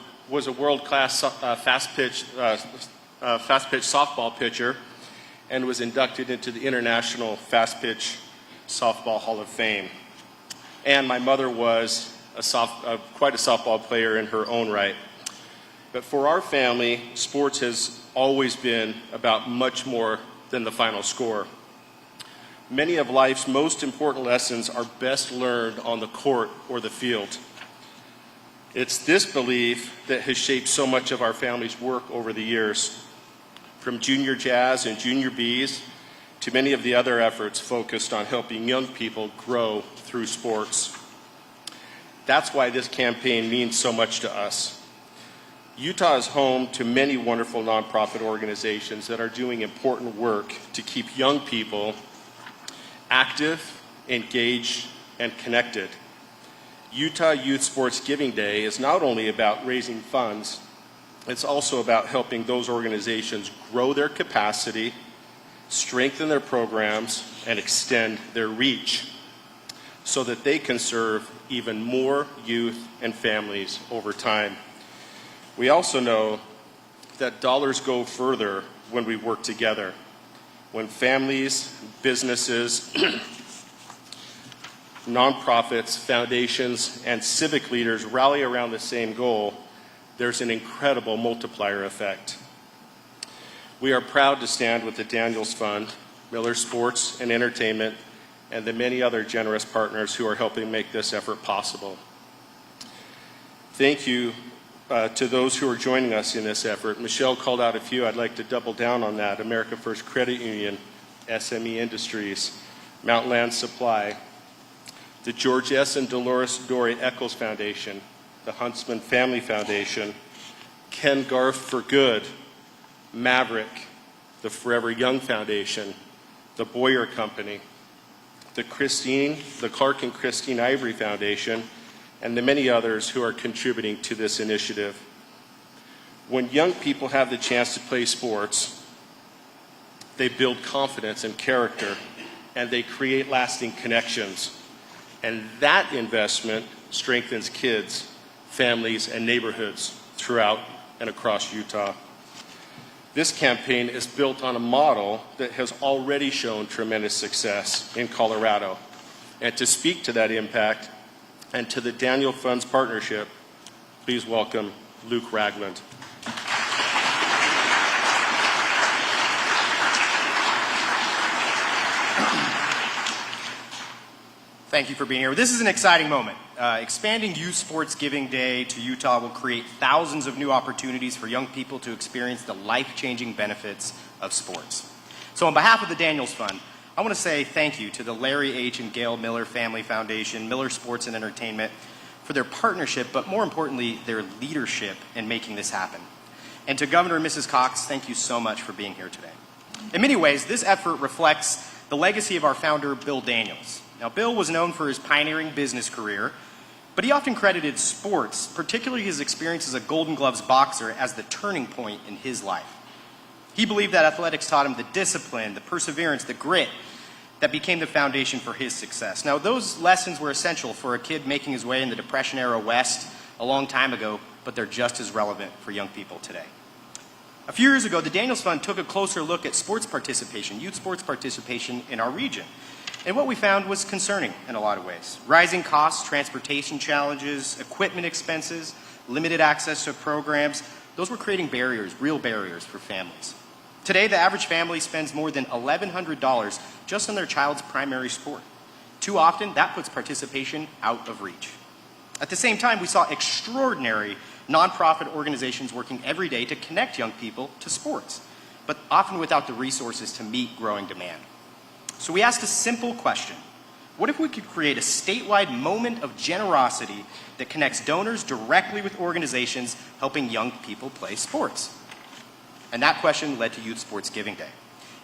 world-class fast-pitch softball pitcher and was inducted into the International Fast-Pitch Softball Hall of Fame. And my mother was quite a softball player in her own right. But for our family, sports has always been about much more than the final score. Many of life's most important lessons are best learned on the court or the field. It's this belief that has shaped so much of our family's work over the years, from junior jazz and junior bees to many of the other efforts focused on helping young people grow through sports. That's why this campaign means so much to us. Utah is home to many wonderful nonprofit organizations that are doing important work to keep young people active, engaged, and connected. Utah Youth Sports Giving Day is not only about raising funds, it's also about helping those organizations grow their capacity, strengthen their programs, and extend their reach so that they can serve even more youth and families over time. We also know that dollars go further when we work together. When families, businesses, nonprofits, foundations, and civic leaders rally around the same goal, there's an incredible multiplier effect. We are proud to stand with the Daniels Fund, Miller Sports and Entertainment, and the many other generous partners who are helping make this effort possible. Thank you to those who are joining us in this effort. Michelle called out a few. I'd like to double down on that. America First Credit Union, SME Industries, Mountain Land Supply, the George S. and Dolores Dory Eccles Foundation, the Huntsman Family Foundation, Ken Garf for Good, Maverick, the Forever Young Foundation, the Boyer Company, the Clark and Christine Ivory Foundation, and the many others who are contributing to this initiative. When young people have the chance to play sports, they build confidence and character, and they create lasting connections. And that investment strengthens kids, families, and neighborhoods throughout and across Utah. This campaign is built on a model that has already shown tremendous success in Colorado. And to speak to that impact and to the Daniel Funds Partnership, please welcome Luke Ragland. Thank you for being here. This is an exciting moment. Expanding Youth Sports Giving Day to Utah will create thousands of new opportunities for young people to experience the life-changing benefits of sports. So on behalf of the Daniels Fund, I want to say thank you to the Larry H. and Gail Miller Family Foundation, Miller Sports and Entertainment, for their partnership, but more importantly, their leadership in making this happen. And to Governor and Mrs. Cox, thank you so much for being here today. In many ways, this effort reflects the legacy of our founder, Bill Daniels. Now, Bill was known for his pioneering business career, but he often credited sports, particularly his experience as a Golden Gloves boxer, as the turning point in his life. He believed that athletics taught him the discipline, the perseverance, the grit that became the foundation for his success. Now, those lessons were essential for a kid making his way in the Depression-era West a long time ago, but they're just as relevant for young people today. A few years ago, the Daniels Fund took a closer look at sports participation, youth sports participation in our region. And what we found was concerning in a lot of ways. Rising costs, transportation challenges, equipment expenses, limited access to programs, those were creating barriers, real barriers for families. Today, the average family spends more than $1,100 just on their child's primary sport. Too often, that puts participation out of reach. At the same time, we saw extraordinary nonprofit organizations working every day to connect young people to sports, but often without the resources to meet growing demand. So we asked a simple question. What if we could create a statewide moment of generosity that connects donors directly with organizations helping young people play sports? And that question led to Youth Sports Giving Day.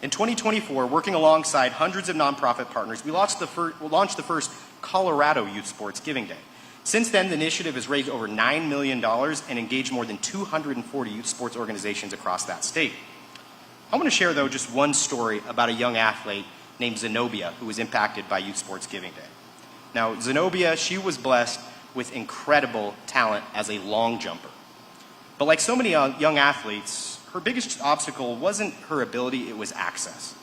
In 2024, working alongside hundreds of nonprofit partners, we launched the first Colorado Youth Sports Giving Day. Since then, the initiative has raised over $9 million and engaged more than 240 youth sports organizations across that state. I want to share, though, just one story about a young athlete named Zenobia who was impacted by Youth Sports Giving Day. Now, Zenobia, she was blessed with incredible talent as a long jumper. But like so many young athletes, her biggest obstacle wasn't her ability, it was access.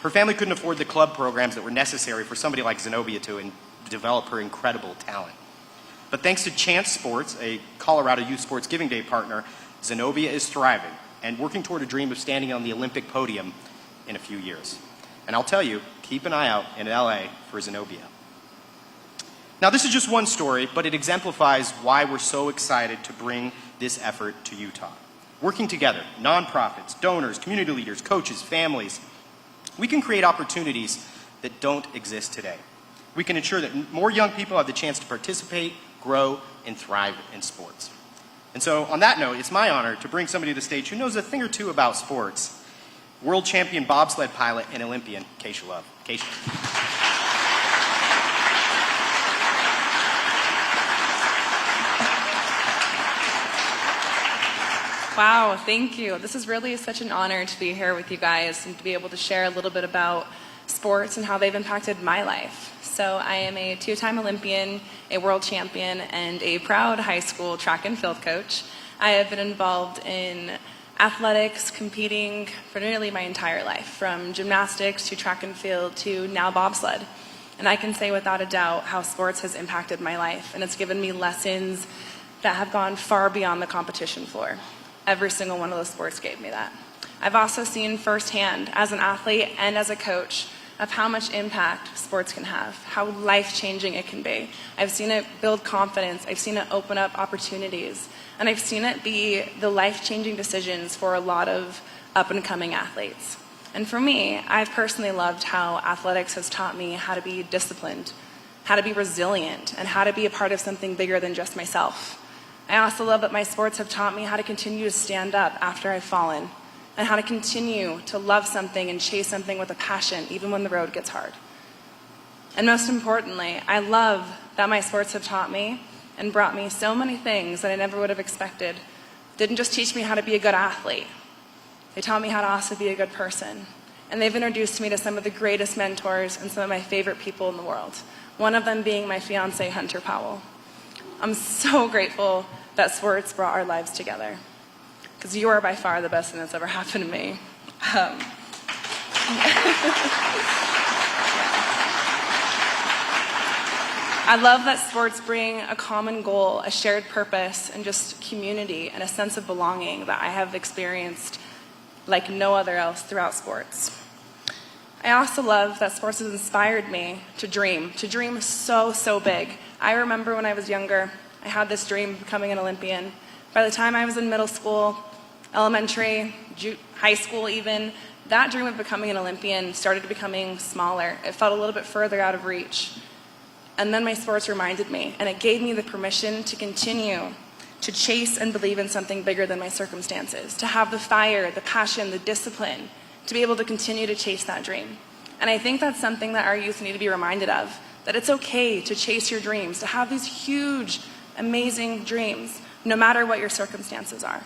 Her family couldn't afford the club programs that were necessary for somebody like Zenobia to develop her incredible talent. But thanks to Chance Sports, a Colorado Youth Sports Giving Day partner, Zenobia is thriving and working toward a dream of standing on the Olympic podium in a few years. And I'll tell you, keep an eye out in LA for Zenobia. Now, this is just one story, but it exemplifies why we're so excited to bring this effort to Utah. Working together, nonprofits, donors, community leaders, coaches, families, we can create opportunities that don't exist today. We can ensure that more young people have the chance to participate, grow, and thrive in sports. And so, on that note, it's my honor to bring somebody to the stage who knows a thing or two about sports. World champion bobsled pilot and Olympian, Keisha Love. Keisha. Wow, thank you. This is really such an honor to be here with you guys and to be able to share a little bit about sports and how they've impacted my life. So I am a two-time Olympian, a world champion, and a proud high school track and field coach. I have been involved in athletics, competing for nearly my entire life, from gymnastics to track and field to now bobsled. And I can say without a doubt how sports has impacted my life, and it's given me lessons that have gone far beyond the competition floor. Every single one of those sports gave me that. I've also seen firsthand, as an athlete and as a coach, of how much impact sports can have, how life-changing it can be. I've seen it build confidence, I've seen it open up opportunities, and I've seen it be the life-changing decisions for a lot of up-and-coming athletes. And for me, I've personally loved how athletics has taught me how to be disciplined, how to be resilient, and how to be a part of something bigger than just myself. I also love that my sports have taught me how to continue to stand up after I've fallen, and how to continue to love something and chase something with a passion, even when the road gets hard. And most importantly, I love that my sports have taught me and brought me so many things that I never would have expected. Didn't just teach me how to be a good athlete. They taught me how to also be a good person. And they've introduced me to some of the greatest mentors and some of my favorite people in the world. One of them being my fiance, Hunter Powell. I'm so grateful that sports brought our lives together, because you are by far the best thing that's ever happened to me. I love that sports bring a common goal, a shared purpose, and just community and a sense of belonging that I have experienced like no other else throughout sports. I also love that sports has inspired me to dream so big. I remember when I was younger, I had this dream of becoming an Olympian. By the time I was in middle school, elementary, high school even, that dream of becoming an Olympian started becoming smaller. It felt a little bit further out of reach. And then my sports reminded me, and it gave me the permission to continue to chase and believe in something bigger than my circumstances, to have the fire, the passion, the discipline, to be able to continue to chase that dream. And I think that's something that our youth need to be reminded of, that it's okay to chase your dreams, to have these huge, amazing dreams, no matter what your circumstances are.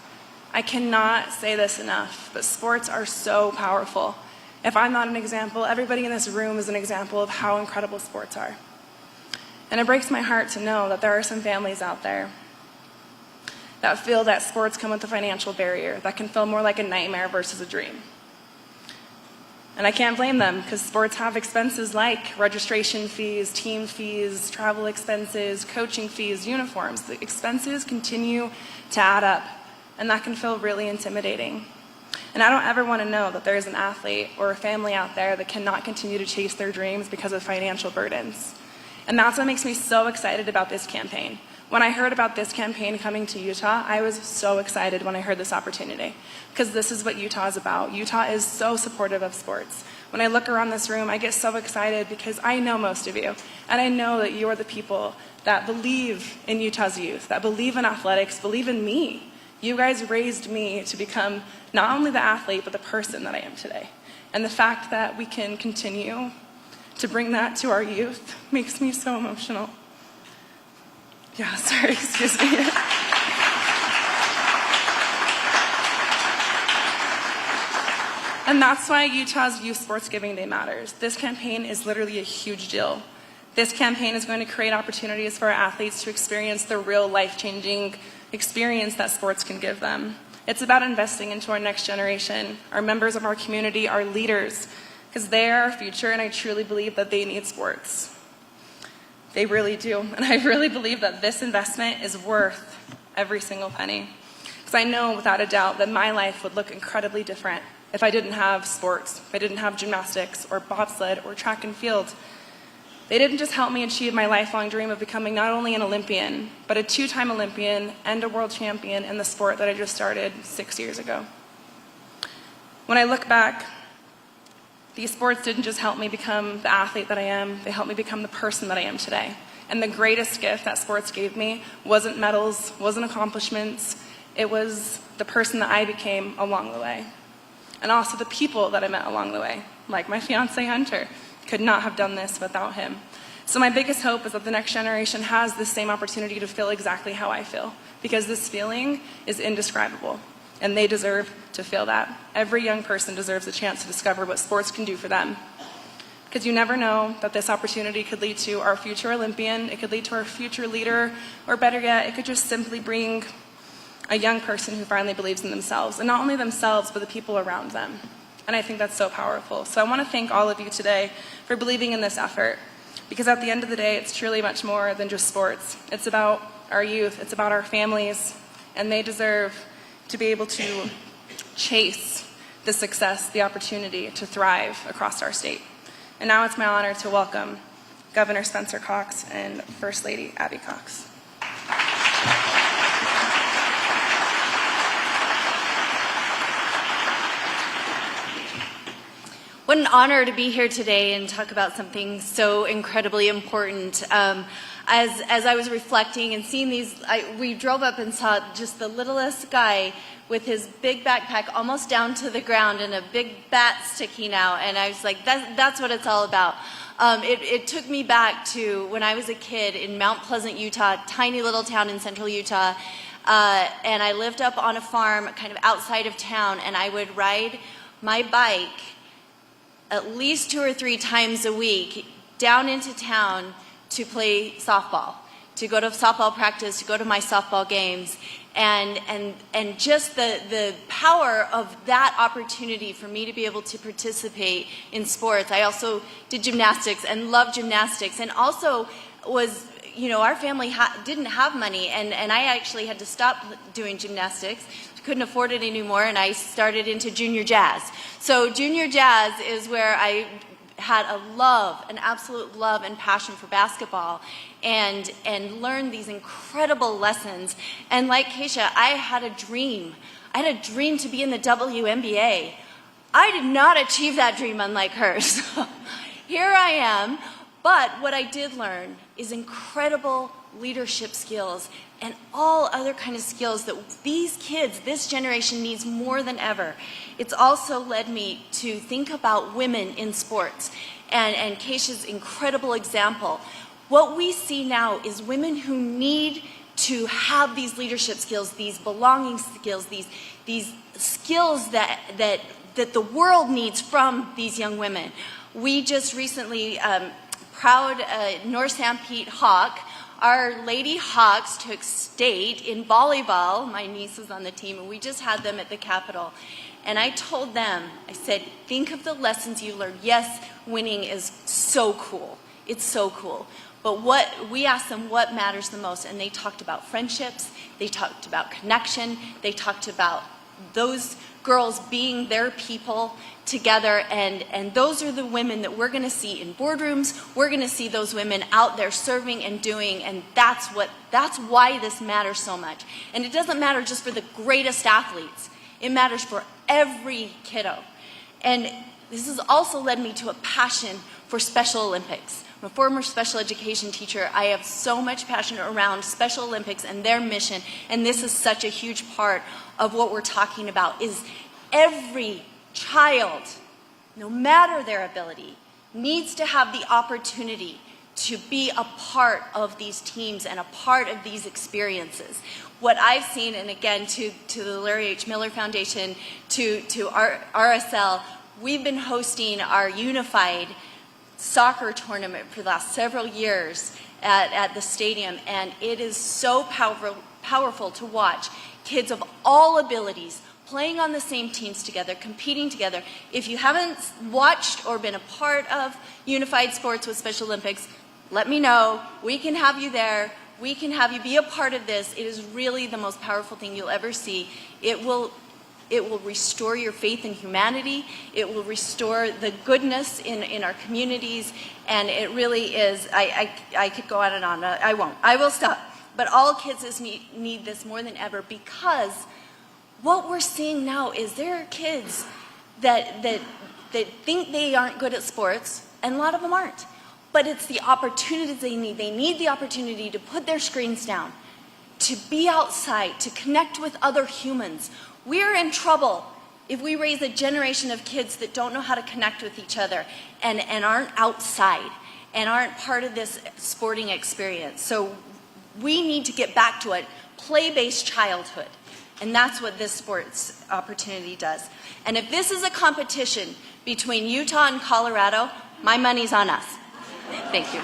I cannot say this enough, but sports are so powerful. If I'm not an example, everybody in this room is an example of how incredible sports are. And it breaks my heart to know that there are some families out there that feel that sports come with a financial barrier that can feel more like a nightmare versus a dream. And I can't blame them, because sports have expenses like registration fees, team fees, travel expenses, coaching fees, uniforms. The expenses continue to add up, and that can feel really intimidating. And I don't ever want to know that there's an athlete or a family out there that cannot continue to chase their dreams because of financial burdens. And that's what makes me so excited about this campaign. When I heard about this campaign coming to Utah, I was so excited when I heard this opportunity, because this is what Utah is about. Utah is so supportive of sports. When I look around this room, I get so excited because I know most of you, and I know that you are the people that believe in Utah's youth, that believe in athletics, believe in me. You guys raised me to become not only the athlete, but the person that I am today. And the fact that we can continue to bring that to our youth makes me so emotional. Yeah, sorry, excuse me. And that's why Utah's Youth Sports Giving Day matters. This campaign is literally a huge deal. This campaign is going to create opportunities for our athletes to experience the real life-changing experience that sports can give them. It's about investing into our next generation, our members of our community, our leaders, because they are our future, and I truly believe that they need sports. They really do, and I really believe that this investment is worth every single penny. Because I know without a doubt that my life would look incredibly different if I didn't have sports, if I didn't have gymnastics or bobsled or track and field. They didn't just help me achieve my lifelong dream of becoming not only an Olympian, but a 2-time Olympian and a world champion in the sport that I just started 6 years ago. When I look back, these sports didn't just help me become the athlete that I am, they helped me become the person that I am today. And the greatest gift that sports gave me wasn't medals, wasn't accomplishments, it was the person that I became along the way. And also the people that I met along the way, like my fiance Hunter. Could not have done this without him. So my biggest hope is that the next generation has the same opportunity to feel exactly how I feel, because this feeling is indescribable. And they deserve to feel that. Every young person deserves a chance to discover what sports can do for them. Because you never know that this opportunity could lead to our future Olympian, it could lead to our future leader, or better yet, it could just simply bring a young person who finally believes in themselves. And not only themselves, but the people around them. And I think that's so powerful. So I want to thank all of you today for believing in this effort. Because at the end of the day, it's truly much more than just sports. It's about our youth, it's about our families, and they deserve to be able to chase the success, the opportunity to thrive across our state. And now it's my honor to welcome Governor Spencer Cox and First Lady Abby Cox. What an honor to be here today and talk about something so incredibly important. As I was reflecting and seeing these, we drove up and saw just the littlest guy with his big backpack almost down to the ground and a big bat sticking out, and I was like, that's what it's all about. It took me back to when I was a kid in Mount Pleasant, Utah, tiny little town in central Utah, and I lived up on a farm kind of outside of town, and I would ride my bike at least 2 or 3 times a week down into town to play softball, to go to softball practice, to go to my softball games, and just the power of that opportunity for me to be able to participate in sports. I also did gymnastics and loved gymnastics, and also was, you know, our family didn't have money, and I actually had to stop doing gymnastics. Couldn't afford it anymore, and I started into junior jazz. So junior jazz is where I had an absolute love and passion for basketball. and learn these incredible lessons. And like Keisha, I had a dream. I had a dream to be in the WNBA. I did not achieve that dream, unlike hers. Here I am. But what I did learn is incredible leadership skills and all other kind of skills that these kids, this generation, needs more than ever. It's also led me to think about women in sports and Keisha's incredible example. What we see now is women who need to have these leadership skills, these belonging skills, these skills that the world needs from these young women. We just recently, proud North Sanpete Hawk, our Lady Hawks took state in volleyball. My niece was on the team, and we just had them at the Capitol. And I told them, I said, think of the lessons you learned. Yes, winning is so cool. It's so cool. But we asked them what matters the most, and they talked about friendships, they talked about connection, they talked about those girls being their people together, and those are the women that we're going to see in boardrooms. We're going to see those women out there serving and doing, and that's why this matters so much. And it doesn't matter just for the greatest athletes. It matters for every kiddo. And this has also led me to a passion for Special Olympics. I'm a former special education teacher. I have so much passion around Special Olympics and their mission, and this is such a huge part of what we're talking about, is every child, no matter their ability, needs to have the opportunity to be a part of these teams and a part of these experiences. What I've seen, and again, to the Larry H. Miller Foundation, to RSL, we've been hosting our unified soccer tournament for the last several years at the stadium, and it is so powerful to watch kids of all abilities playing on the same teams together, competing together. If you haven't watched or been a part of unified sports with Special Olympics, let me know. We can have you there. We can have you be a part of this. It is really the most powerful thing you'll ever see. It will restore your faith in humanity. It will restore the goodness in our communities. And it really is, I could go on and on. I won't. I will stop. But all kids need this more than ever, because what we're seeing now is there are kids that think they aren't good at sports, and a lot of them aren't. But it's the opportunities they need. They need the opportunity to put their screens down, to be outside, to connect with other humans. We're in trouble if we raise a generation of kids that don't know how to connect with each other and aren't outside and aren't part of this sporting experience. So we need to get back to a play-based childhood. And that's what this sports opportunity does. And if this is a competition between Utah and Colorado, my money's on us. Thank you.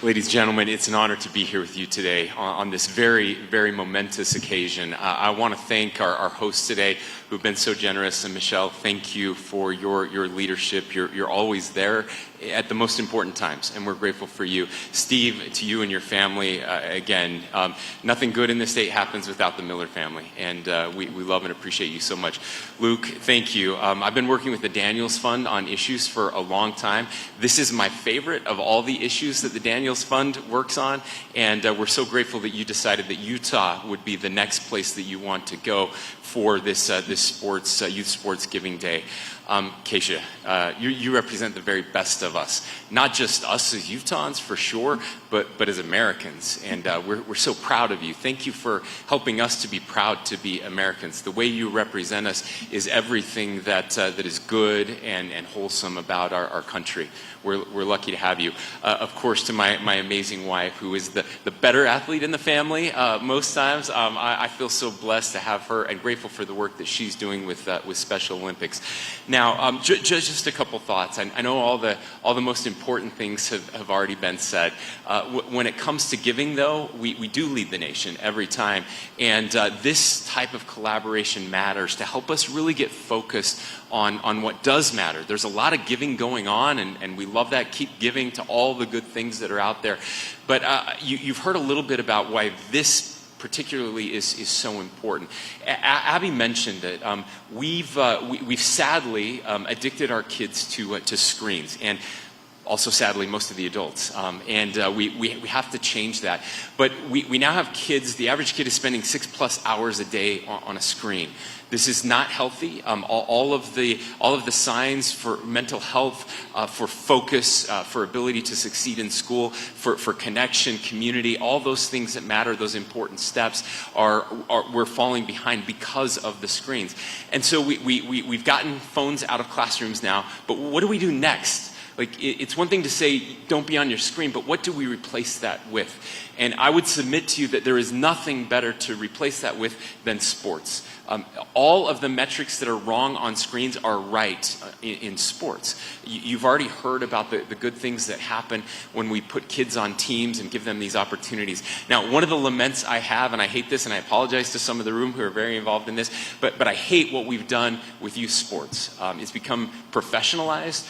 Ladies and gentlemen, it's an honor to be here with you today on this very, very momentous occasion. I want to thank our hosts today who've been so generous. And Michelle, thank you for your leadership. You're always there at the most important times, and we're grateful for you. Steve, to you and your family, again, nothing good in this state happens without the Miller family, and we love and appreciate you so much. Luke, thank you. I've been working with the Daniels Fund on issues for a long time. This is my favorite of all the issues that the Daniels Fund works on, and we're so grateful that you decided that Utah would be the next place that you want to go for this youth sports giving day. Keisha, you represent the very best of us, not just us as Utahns for sure, but as Americans, and we're so proud of you. Thank you for helping us to be proud to be Americans. The way you represent us is everything that is good and wholesome about our country. We're lucky to have you. Of course, to my amazing wife, who is the better athlete in the family most times. I feel so blessed to have her and grateful for the work that she's doing with Special Olympics. Now, just a couple thoughts. I know all the most important things have already been said. When it comes to giving, though, we do lead the nation every time. And this type of collaboration matters to help us really get focused on what does matter. There's a lot of giving going on, and we love that. Keep giving to all the good things that are out there. But you've heard a little bit about why this particularly is so important. Abby mentioned it. We've sadly addicted our kids to screens, and also sadly most of the adults. We have to change that. But we now have kids. The average kid is spending 6+ hours a day on a screen. This is not healthy. All of the signs for mental health, for focus, for ability to succeed in school, for connection, community, all those things that matter, those important steps, we're falling behind because of the screens. And so we've gotten phones out of classrooms now, but what do we do next? Like, it's one thing to say, don't be on your screen, but what do we replace that with? And I would submit to you that there is nothing better to replace that with than sports. All of the metrics that are wrong on screens are right in sports. You've already heard about the good things that happen when we put kids on teams and give them these opportunities. Now, one of the laments I have, and I hate this, and I apologize to some of the room who are very involved in this, but I hate what we've done with youth sports. It's become professionalized.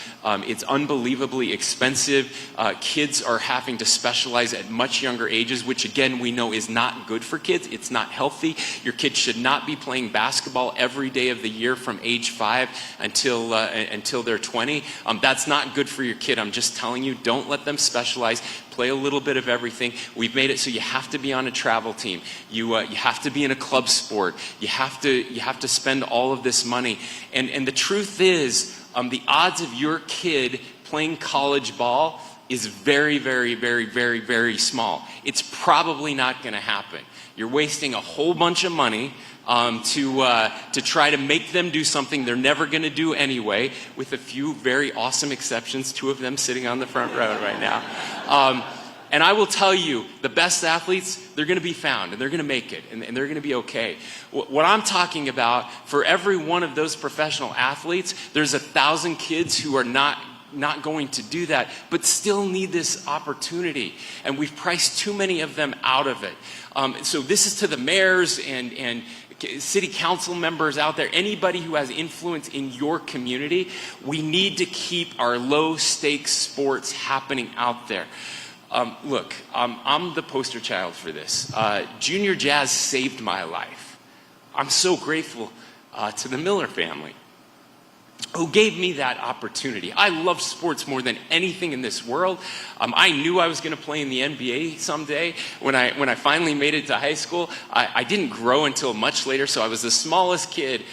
It's unbelievably expensive. Kids are having to specialize at much younger ages, which again we know is not good for kids. It's not healthy. Your kid should not be playing basketball every day of the year from age 5 until they're 20. That's not good for your kid. I'm just telling you, don't let them specialize. Play a little bit of everything. We've made it so you have to be on a travel team. You have to be in a club sport. You have to spend all of this money. And the truth is, the odds of your kid playing college ball is very, very, very, very, very small. It's probably not going to happen. You're wasting a whole bunch of money to try to make them do something they're never going to do anyway, with a few very awesome exceptions, 2 of them sitting on the front row right now. And I will tell you, the best athletes, they're going to be found, and they're going to make it, and they're going to be okay. What I'm talking about, for every one of those professional athletes, there's 1,000 kids who are not going to do that, but still need this opportunity. And we've priced too many of them out of it. So this is to the mayors and city council members out there, anybody who has influence in your community. We need to keep our low-stakes sports happening out there. Look, I'm the poster child for this. Junior Jazz saved my life. I'm so grateful to the Miller family, who gave me that opportunity. I love sports more than anything in this world. I knew I was going to play in the NBA someday. When I finally made it to high school, I didn't grow until much later, so I was the smallest kid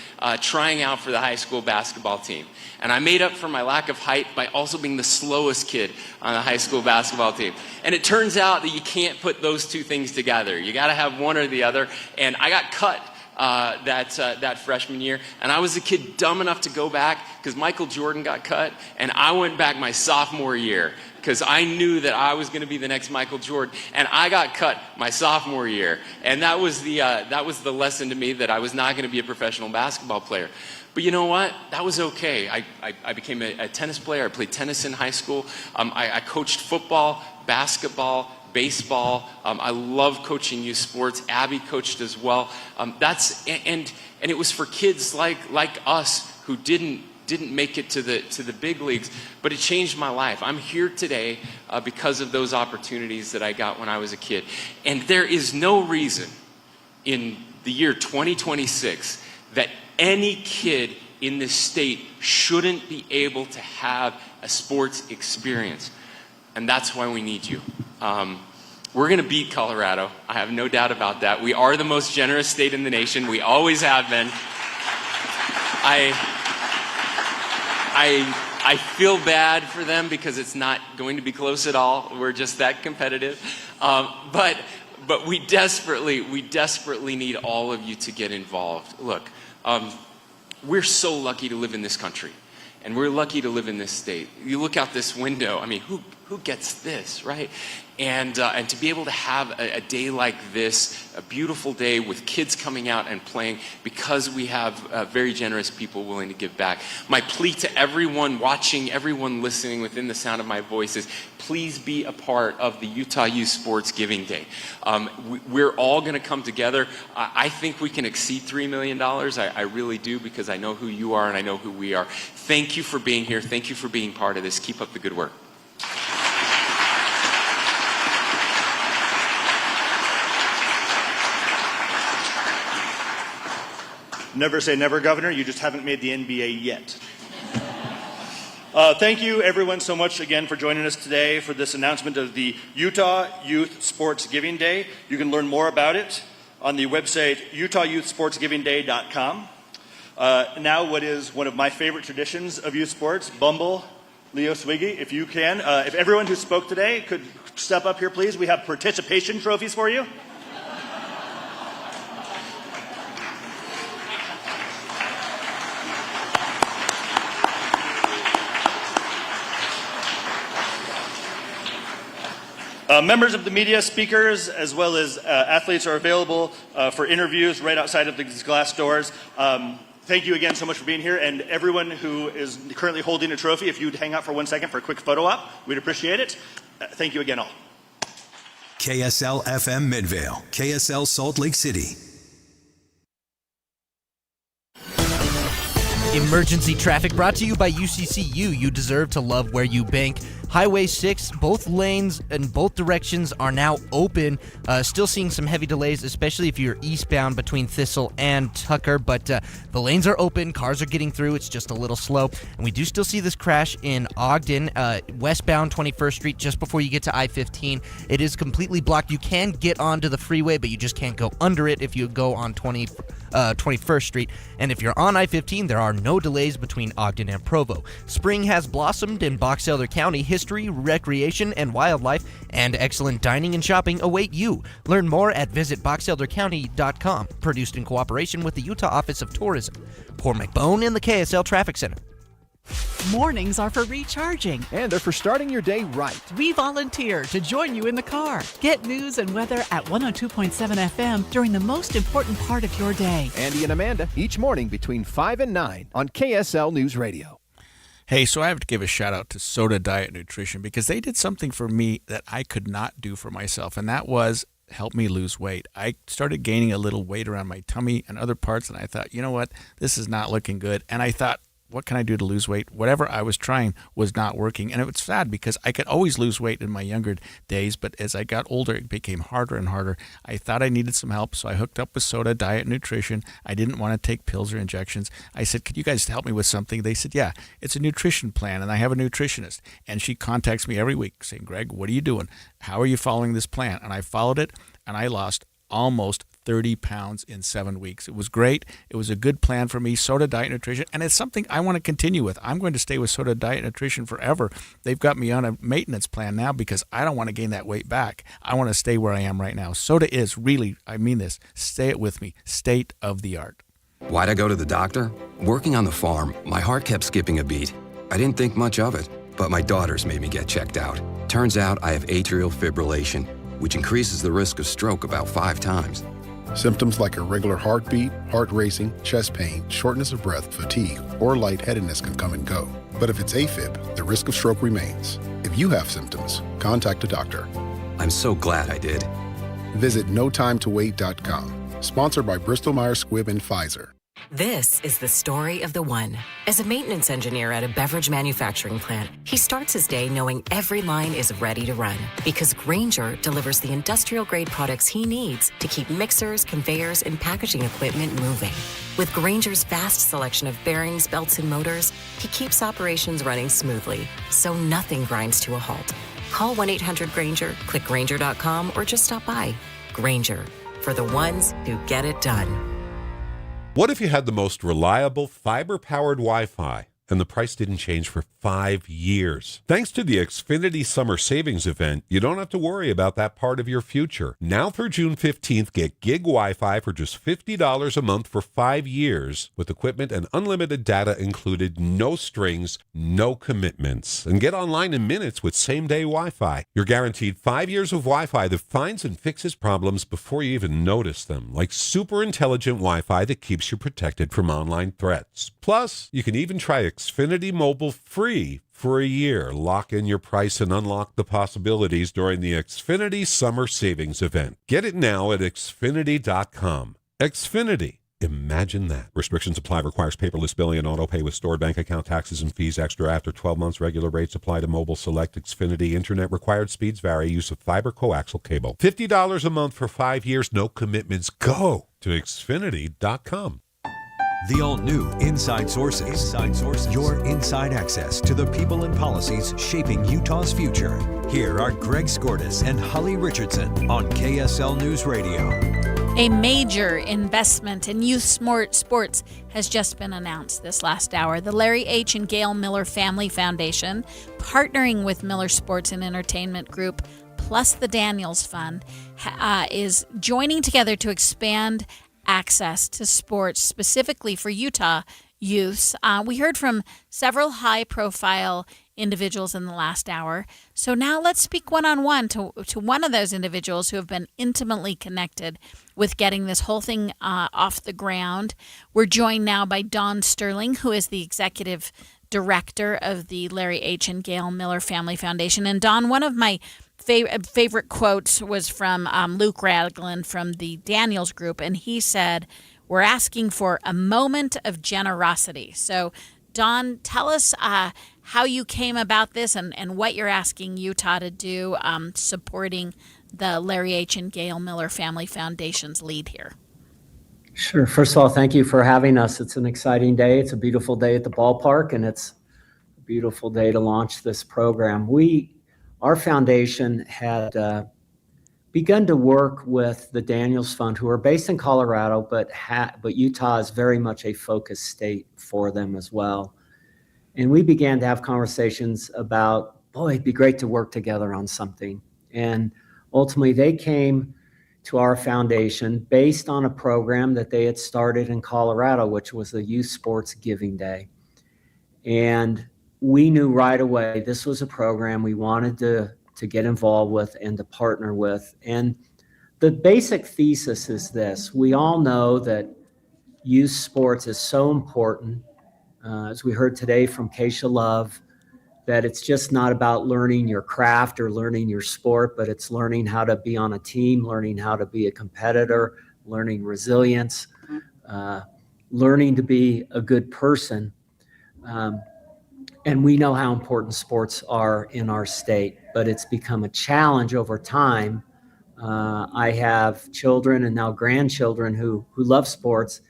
trying out for the high school basketball team. And I made up for my lack of height by also being the slowest kid on the high school basketball team. And it turns out that you can't put those two things together. You got to have one or the other. And I got cut that freshman year, and I was a kid dumb enough to go back because Michael Jordan got cut, and I went back my sophomore year because I knew that I was going to be the next Michael Jordan, and I got cut my sophomore year, and that was the lesson to me that I was not going to be a professional basketball player. But you know what? That was okay. I became a tennis player. I played tennis in high school. I coached football, basketball, baseball. I love coaching youth sports. Abby coached as well. And it was for kids like us who didn't make it to the big leagues, but it changed my life. I'm here today because of those opportunities that I got when I was a kid. And there is no reason in the year 2026 that any kid in this state shouldn't be able to have a sports experience. And that's why we need you. We're going to beat Colorado. I have no doubt about that. We are the most generous state in the nation. We always have been. I feel bad for them because it's not going to be close at all. We're just that competitive. But we desperately need all of you to get involved. Look, we're so lucky to live in this country. And we're lucky to live in this state. You look out this window, I mean, who gets this, right? And to be able to have a day like this, a beautiful day with kids coming out and playing because we have very generous people willing to give back. My plea to everyone watching, everyone listening within the sound of my voice is, please be a part of the Utah Youth Sports Giving Day. We're all going to come together. I think we can exceed $3 million. I really do, because I know who you are and I know who we are. Thank you for being here. Thank you for being part of this. Keep up the good work. Never say never, Governor. You just haven't made the NBA yet. Thank you, everyone, so much again for joining us today for this announcement of the Utah Youth Sports Giving Day. You can learn more about it on the website utah.youthsportsgivingday.com. Now, what is one of my favorite traditions of youth sports, Bumble Leo Swiggy, if you can. If everyone who spoke today could step up here, please. We have participation trophies for you. Members of the media, speakers, as well as athletes are available for interviews right outside of these glass doors. Thank you again so much for being here. And everyone who is currently holding a trophy, if you'd hang out for 1 second for a quick photo op, we'd appreciate it. Thank you again all. KSL FM Midvale, KSL Salt Lake City. Emergency traffic brought to you by UCCU. You deserve to love where you bank. Highway 6, both lanes in both directions are now open. Still seeing some heavy delays, especially if you're eastbound between Thistle and Tucker, but the lanes are open. Cars are getting through. It's just a little slow. And we do still see this crash in Ogden, westbound 21st Street, just before you get to I-15. It is completely blocked. You can get onto the freeway, but you just can't go under it if you go on 21st Street. And if you're on I-15, there are no delays between Ogden and Provo. Spring has blossomed in Box Elder County. History, recreation, and wildlife, and excellent dining and shopping await you. Learn more at visitboxeldercounty.com. Produced in cooperation with the Utah Office of Tourism. Cormac Bone in the KSL Traffic Center. Mornings are for recharging. And they're for starting your day right. We volunteer to join you in the car. Get news and weather at 102.7 FM during the most important part of your day. Andy and Amanda, each morning between 5 and 9 on KSL News Radio. Hey, so I have to give a shout out to Soda Diet Nutrition because they did something for me that I could not do for myself, and that was help me lose weight. I started gaining a little weight around my tummy and other parts, and I thought, you know what, this is not looking good. And I thought, what can I do to lose weight? Whatever I was trying was not working. And it was sad because I could always lose weight in my younger days, but as I got older, it became harder and harder. I thought I needed some help, so I hooked up with Soda Diet Nutrition. I didn't want to take pills or injections. I said, could you guys help me with something? They said, yeah, it's a nutrition plan, and I have a nutritionist. And she contacts me every week saying, Greg, what are you doing? How are you following this plan? And I followed it, and I lost almost 30 pounds in 7 weeks. It was great. It was a good plan for me, Soda Diet Nutrition, and it's something I want to continue with. I'm going to stay with Soda Diet Nutrition forever. They've got me on a maintenance plan now because I don't want to gain that weight back. I want to stay where I am right now. Soda is really, I mean this, say it with me, state of the art. Why'd I go to the doctor? Working on the farm, my heart kept skipping a beat. I didn't think much of it, but my daughters made me get checked out. Turns out I have atrial fibrillation, which increases the risk of stroke about 5 times. Symptoms like irregular heartbeat, heart racing, chest pain, shortness of breath, fatigue, or lightheadedness can come and go. But if it's AFib, the risk of stroke remains. If you have symptoms, contact a doctor. I'm so glad I did. Visit notimetowait.com. Sponsored by Bristol Myers Squibb and Pfizer. This is the story of the one. As a maintenance engineer at a beverage manufacturing plant, he starts his day knowing every line is ready to run because Grainger delivers the industrial-grade products he needs to keep mixers, conveyors, and packaging equipment moving. With Grainger's vast selection of bearings, belts, and motors, he keeps operations running smoothly, so nothing grinds to a halt. Call 1-800-GRAINGER, click Grainger.com, or just stop by. Grainger, for the ones who get it done. What if you had the most reliable fiber-powered Wi-Fi and the price didn't change for 5 years? Thanks to the Xfinity Summer Savings Event, you don't have to worry about that part of your future. Now through June 15th, get gig Wi-Fi for just $50 a month for 5 years with equipment and unlimited data included, no strings, no commitments. And get online in minutes with same-day Wi-Fi. You're guaranteed 5 years of Wi-Fi that finds and fixes problems before you even notice them, like super intelligent Wi-Fi that keeps you protected from online threats. Plus, you can even try Xfinity Mobile free for a year. Lock in your price and unlock the possibilities during the Xfinity Summer Savings Event. Get it now at Xfinity.com. Xfinity. Imagine that. Restrictions apply. Requires paperless billing and auto pay with stored bank account taxes and fees extra after 12 months. Regular rates apply to mobile. Select Xfinity. Internet required speeds vary. Use of fiber coaxial cable. $50 a month for 5 years. No commitments. Go to Xfinity.com. The all-new Inside Sources. Inside Sources. Your inside access to the people and policies shaping Utah's future. Here are Greg Skordas and Holly Richardson on KSL News Radio. A major investment in youth sports has just been announced this last hour. The Larry H. and Gail Miller Family Foundation, partnering with Miller Sports and Entertainment Group, plus the Daniels Fund, is joining together to expand access to sports specifically for Utah youths. We heard from several high-profile individuals in the last hour. So now let's speak one-on-one to one of those individuals who have been intimately connected with getting this whole thing off the ground. We're joined now by Dawn Sterling, who is the executive director of the Larry H. and Gail Miller Family Foundation. And Dawn, one of my favorite quotes was from Luke Ragland from the Daniels Group, and he said, "We're asking for a moment of generosity." So, Dawn, tell us how you came about this and what you're asking Utah to do supporting the Larry H. and Gail Miller Family Foundation's lead here. Sure. First of all, thank you for having us. It's an exciting day. It's a beautiful day at the ballpark, and it's a beautiful day to launch this program. Our foundation had begun to work with the Daniels Fund, who are based in Colorado, but Utah is very much a focus state for them as well. And we began to have conversations about, boy, it'd be great to work together on something. And ultimately, they came to our foundation based on a program that they had started in Colorado, which was the Youth Sports Giving Day. And we knew right away this was a program we wanted to get involved with and to partner with. And the basic thesis is this: we all know that youth sports is so important, as we heard today from Keisha Love, that it's just not about learning your craft or learning your sport, but it's learning how to be on a team, learning how to be a competitor, learning resilience, learning to be a good person. And we know how important sports are in our state, but it's become a challenge over time. I have children and now grandchildren who love sports.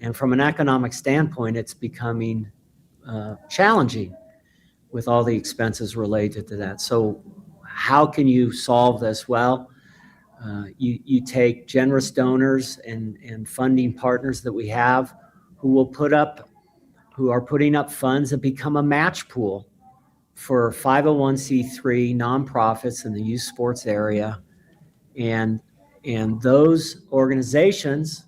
And from an economic standpoint, it's becoming challenging with all the expenses related to that. So how can you solve this? Well, you take generous donors and funding partners that we have who are putting up funds that become a match pool for 501c3 nonprofits in the youth sports area. And those organizations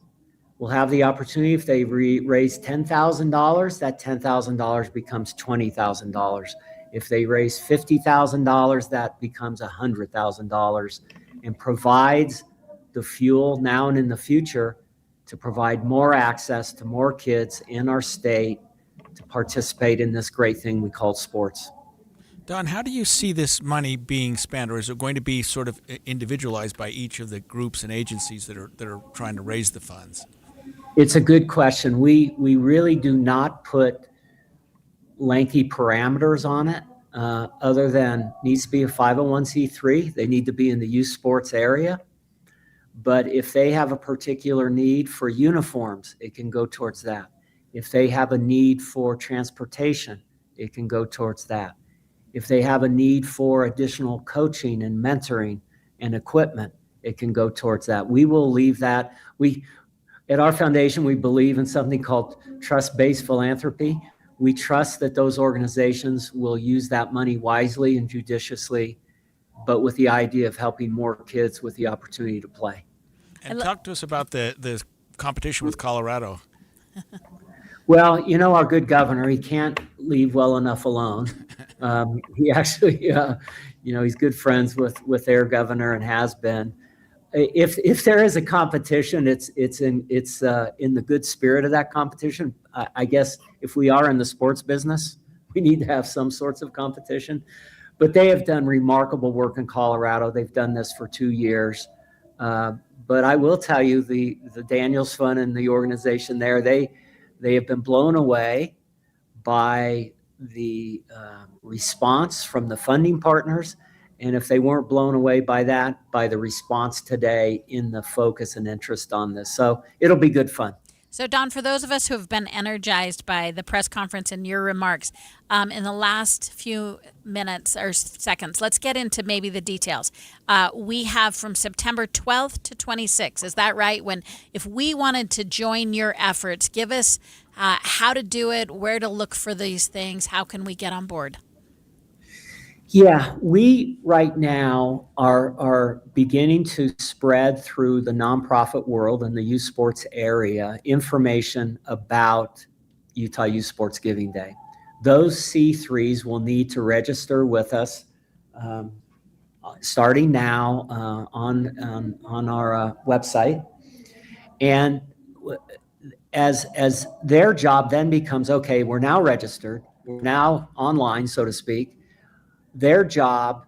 will have the opportunity, if they raise $10,000, that $10,000 becomes $20,000. If they raise $50,000, that becomes $100,000, and provides the fuel now and in the future to provide more access to more kids in our state to participate in this great thing we call sports. Don, how do you see this money being spent, or is it going to be sort of individualized by each of the groups and agencies that are trying to raise the funds? It's a good question. We really do not put lengthy parameters on it, other than needs to be a 501c3. They need to be in the youth sports area. But if they have a particular need for uniforms, it can go towards that. If they have a need for transportation, it can go towards that. If they have a need for additional coaching and mentoring and equipment, it can go towards that. We will leave that. At our foundation, we believe in something called trust-based philanthropy. We trust that those organizations will use that money wisely and judiciously, but with the idea of helping more kids with the opportunity to play. And talk to us about the competition with Colorado. Well, our good governor, he can't leave well enough alone. He actually, he's good friends with their governor and has been. If there is a competition, it's in the good spirit of that competition. I guess if we are in the sports business, we need to have some sorts of competition. But they have done remarkable work in Colorado. They've done this for 2 years. But I will tell you, the Daniels Fund and the organization there, they have been blown away by the response from the funding partners. And if they weren't blown away by that, by the response today in the focus and interest on this. So it'll be good fun. So, Don, for those of us who have been energized by the press conference and your remarks, in the last few minutes or seconds, let's get into maybe the details. We have from September 12th to 26th. Is that right? If we wanted to join your efforts, give us how to do it, where to look for these things, how can we get on board? Yeah, we right now are beginning to spread through the nonprofit world in the youth sports area information about Utah Youth Sports Giving Day. Those C3s will need to register with us starting now on our website. And as their job then becomes, okay, we're now registered, we're now online, so to speak. Their job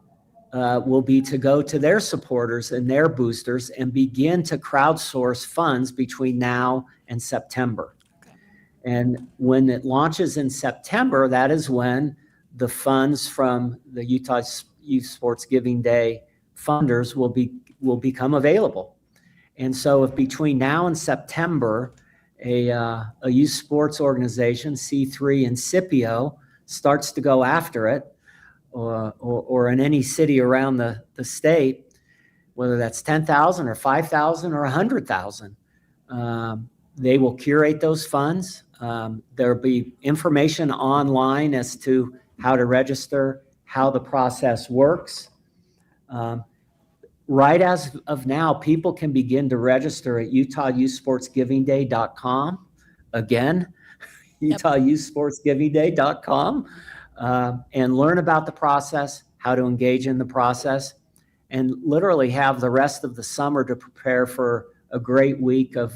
will be to go to their supporters and their boosters and begin to crowdsource funds between now and September. Okay. And when it launches in September, that is when the funds from the Utah Youth Sports Giving Day funders will become available. And so if between now and September, a youth sports organization, C3 and Scipio, starts to go after it, or in any city around the state, whether that's 10,000 or 5,000 or 100,000, they will curate those funds. There'll be information online as to how to register, how the process works. Right as of now, people can begin to register at UtahYouthSportsGivingDay.com. Again, UtahYouthSportsGivingDay.com. And learn about the process, how to engage in the process, and literally have the rest of the summer to prepare for a great week of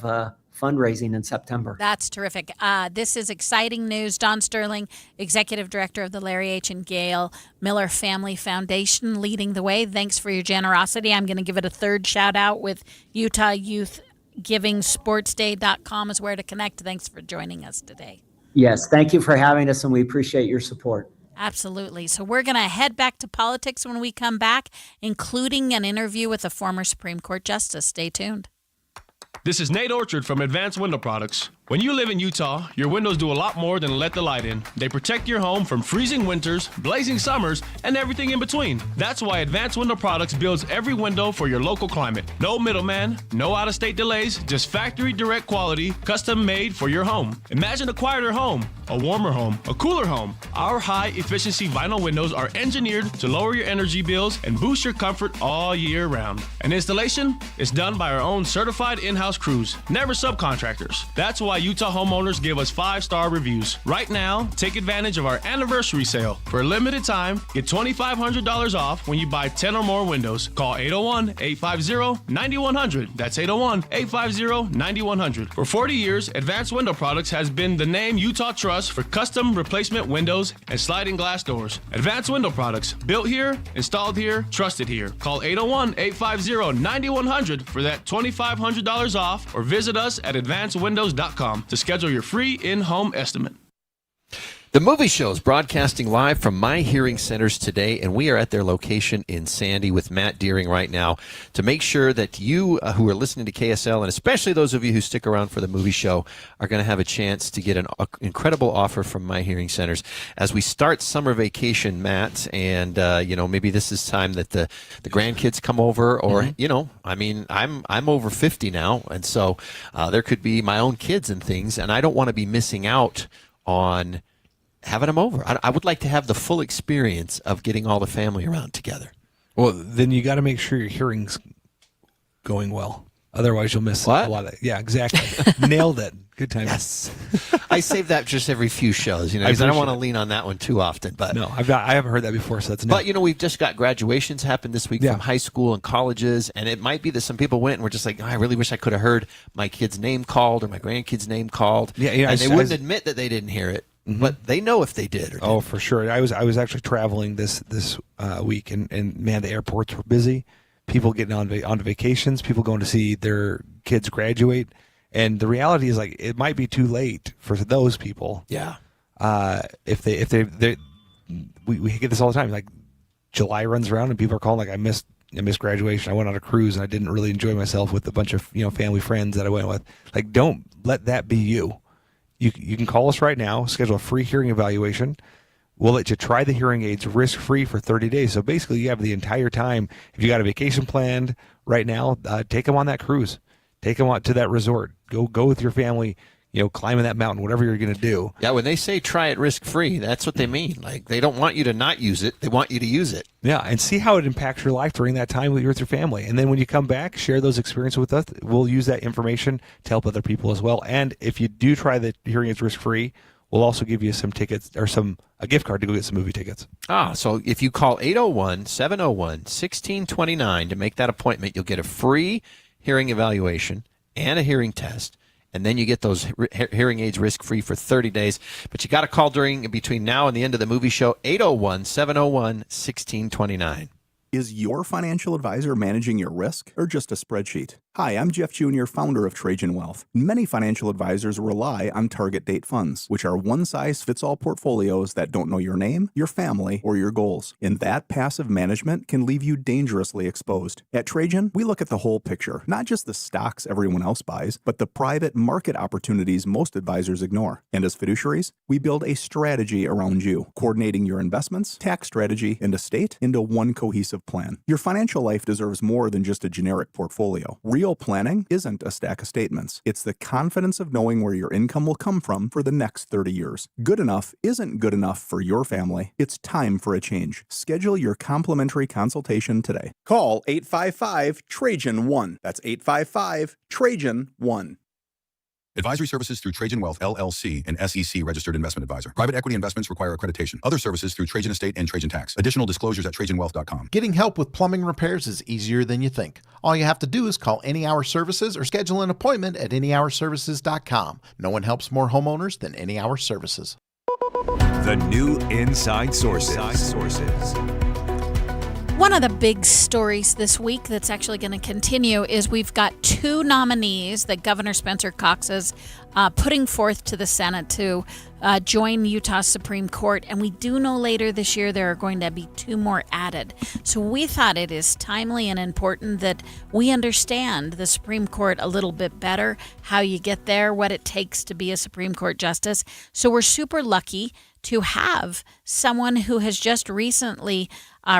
fundraising in September. That's terrific. This is exciting news. Don Sterling, Executive Director of the Larry H. and Gail Miller Family Foundation, leading the way. Thanks for your generosity. I'm going to give it a third shout out with UtahYouthGivingSportsDay.com is where to connect. Thanks for joining us today. Yes, thank you for having us, and we appreciate your support. Absolutely. So we're going to head back to politics when we come back, including an interview with a former Supreme Court justice. Stay tuned. This is Nate Orchard from Advanced Window Products. When you live in Utah, your windows do a lot more than let the light in. They protect your home from freezing winters, blazing summers, and everything in between. That's why Advanced Window Products builds every window for your local climate. No middleman, no out-of-state delays, just factory direct quality, custom made for your home. Imagine a quieter home, a warmer home, a cooler home. Our high-efficiency vinyl windows are engineered to lower your energy bills and boost your comfort all year round. And installation is done by our own certified in-house crews, never subcontractors. That's why Utah homeowners give us 5-star reviews. Right now, take advantage of our anniversary sale. For a limited time, get $2,500 off when you buy 10 or more windows. Call 801-850-9100. That's 801-850-9100. For 40 years, Advanced Window Products has been the name Utah trusts for custom replacement windows and sliding glass doors. Advanced Window Products, built here, installed here, trusted here. Call 801-850-9100 for that $2,500 off, or visit us at advancedwindows.com to schedule your free in-home estimate. The Movie Show is broadcasting live from My Hearing Centers today, and we are at their location in Sandy with Matt Deering right now to make sure that you who are listening to KSL, and especially those of you who stick around for the Movie Show, are going to have a chance to get an incredible offer from My Hearing Centers as we start summer vacation, Matt. And maybe this is time that the grandkids come over, or I'm over 50 now, and so there could be my own kids and things, and I don't want to be missing out on having them over. I would like to have the full experience of getting all the family around together. Well, then you got to make sure your hearing's going well. Otherwise, you'll miss a lot of it. Yeah, exactly. Nailed it. Good time. Yes. I save that just every few shows, because I don't want to lean on that one too often. But no, I haven't heard that before, so that's new. But, we've just got graduations happen this week from high school and colleges, and it might be that some people went and were just like, I really wish I could have heard my kid's name called or my grandkid's name called. Yeah, and they wouldn't admit that they didn't hear it. Mm-hmm. But they know if they did or didn't. Oh, for sure. I was actually traveling this week, and man, the airports were busy. People getting on vacations, people going to see their kids graduate, and the reality is it might be too late for those people. Yeah. We get this all the time. Like July runs around and people are calling I missed I missed graduation. I went on a cruise and I didn't really enjoy myself with a bunch of family friends that I went with. Like, don't let that be you. You can call us right now, schedule a free hearing evaluation. We'll let you try the hearing aids risk-free for 30 days. So basically, you have the entire time. If you got a vacation planned right now, take them on that cruise. Take them out to that resort. Go with your family. Climbing that mountain, whatever you're going to do. Yeah, when they say try it risk-free, that's what they mean. Like, they don't want you to not use it. They want you to use it. Yeah, and see how it impacts your life during that time with your family. And then when you come back, share those experiences with us. We'll use that information to help other people as well. And if you do try the hearing aids risk-free, we'll also give you some tickets or a gift card to go get some movie tickets. So if you call 801-701-1629 to make that appointment, you'll get a free hearing evaluation and a hearing test. And then you get those hearing aids risk-free for 30 days. But you got to call between now and the end of the movie show, 801-701-1629. Is your financial advisor managing your risk or just a spreadsheet? Hi, I'm Jeff Jr., founder of Trajan Wealth. Many financial advisors rely on target date funds, which are one-size-fits-all portfolios that don't know your name, your family, or your goals. And that passive management can leave you dangerously exposed. At Trajan, we look at the whole picture, not just the stocks everyone else buys, but the private market opportunities most advisors ignore. And as fiduciaries, we build a strategy around you, coordinating your investments, tax strategy, and estate into one cohesive plan. Your financial life deserves more than just a generic portfolio. Real planning isn't a stack of statements. It's the confidence of knowing where your income will come from for the next 30 years. Good enough isn't good enough for your family. It's time for a change. Schedule your complimentary consultation today. Call 855-TRAJAN-1. That's 855-TRAJAN-1. Advisory services through Trajan Wealth, LLC, an SEC registered investment advisor. Private equity investments require accreditation. Other services through Trajan Estate and Trajan Tax. Additional disclosures at TrajanWealth.com. Getting help with plumbing repairs is easier than you think. All you have to do is call Any Hour Services or schedule an appointment at anyhourservices.com. No one helps more homeowners than Any Hour Services. The new Inside Sources. One of the big stories this week that's actually going to continue is we've got two nominees that Governor Spencer Cox is putting forth to the Senate to join Utah's Supreme Court. And we do know later this year there are going to be two more added. So we thought it is timely and important that we understand the Supreme Court a little bit better, how you get there, what it takes to be a Supreme Court justice. So we're super lucky to have someone who has just recently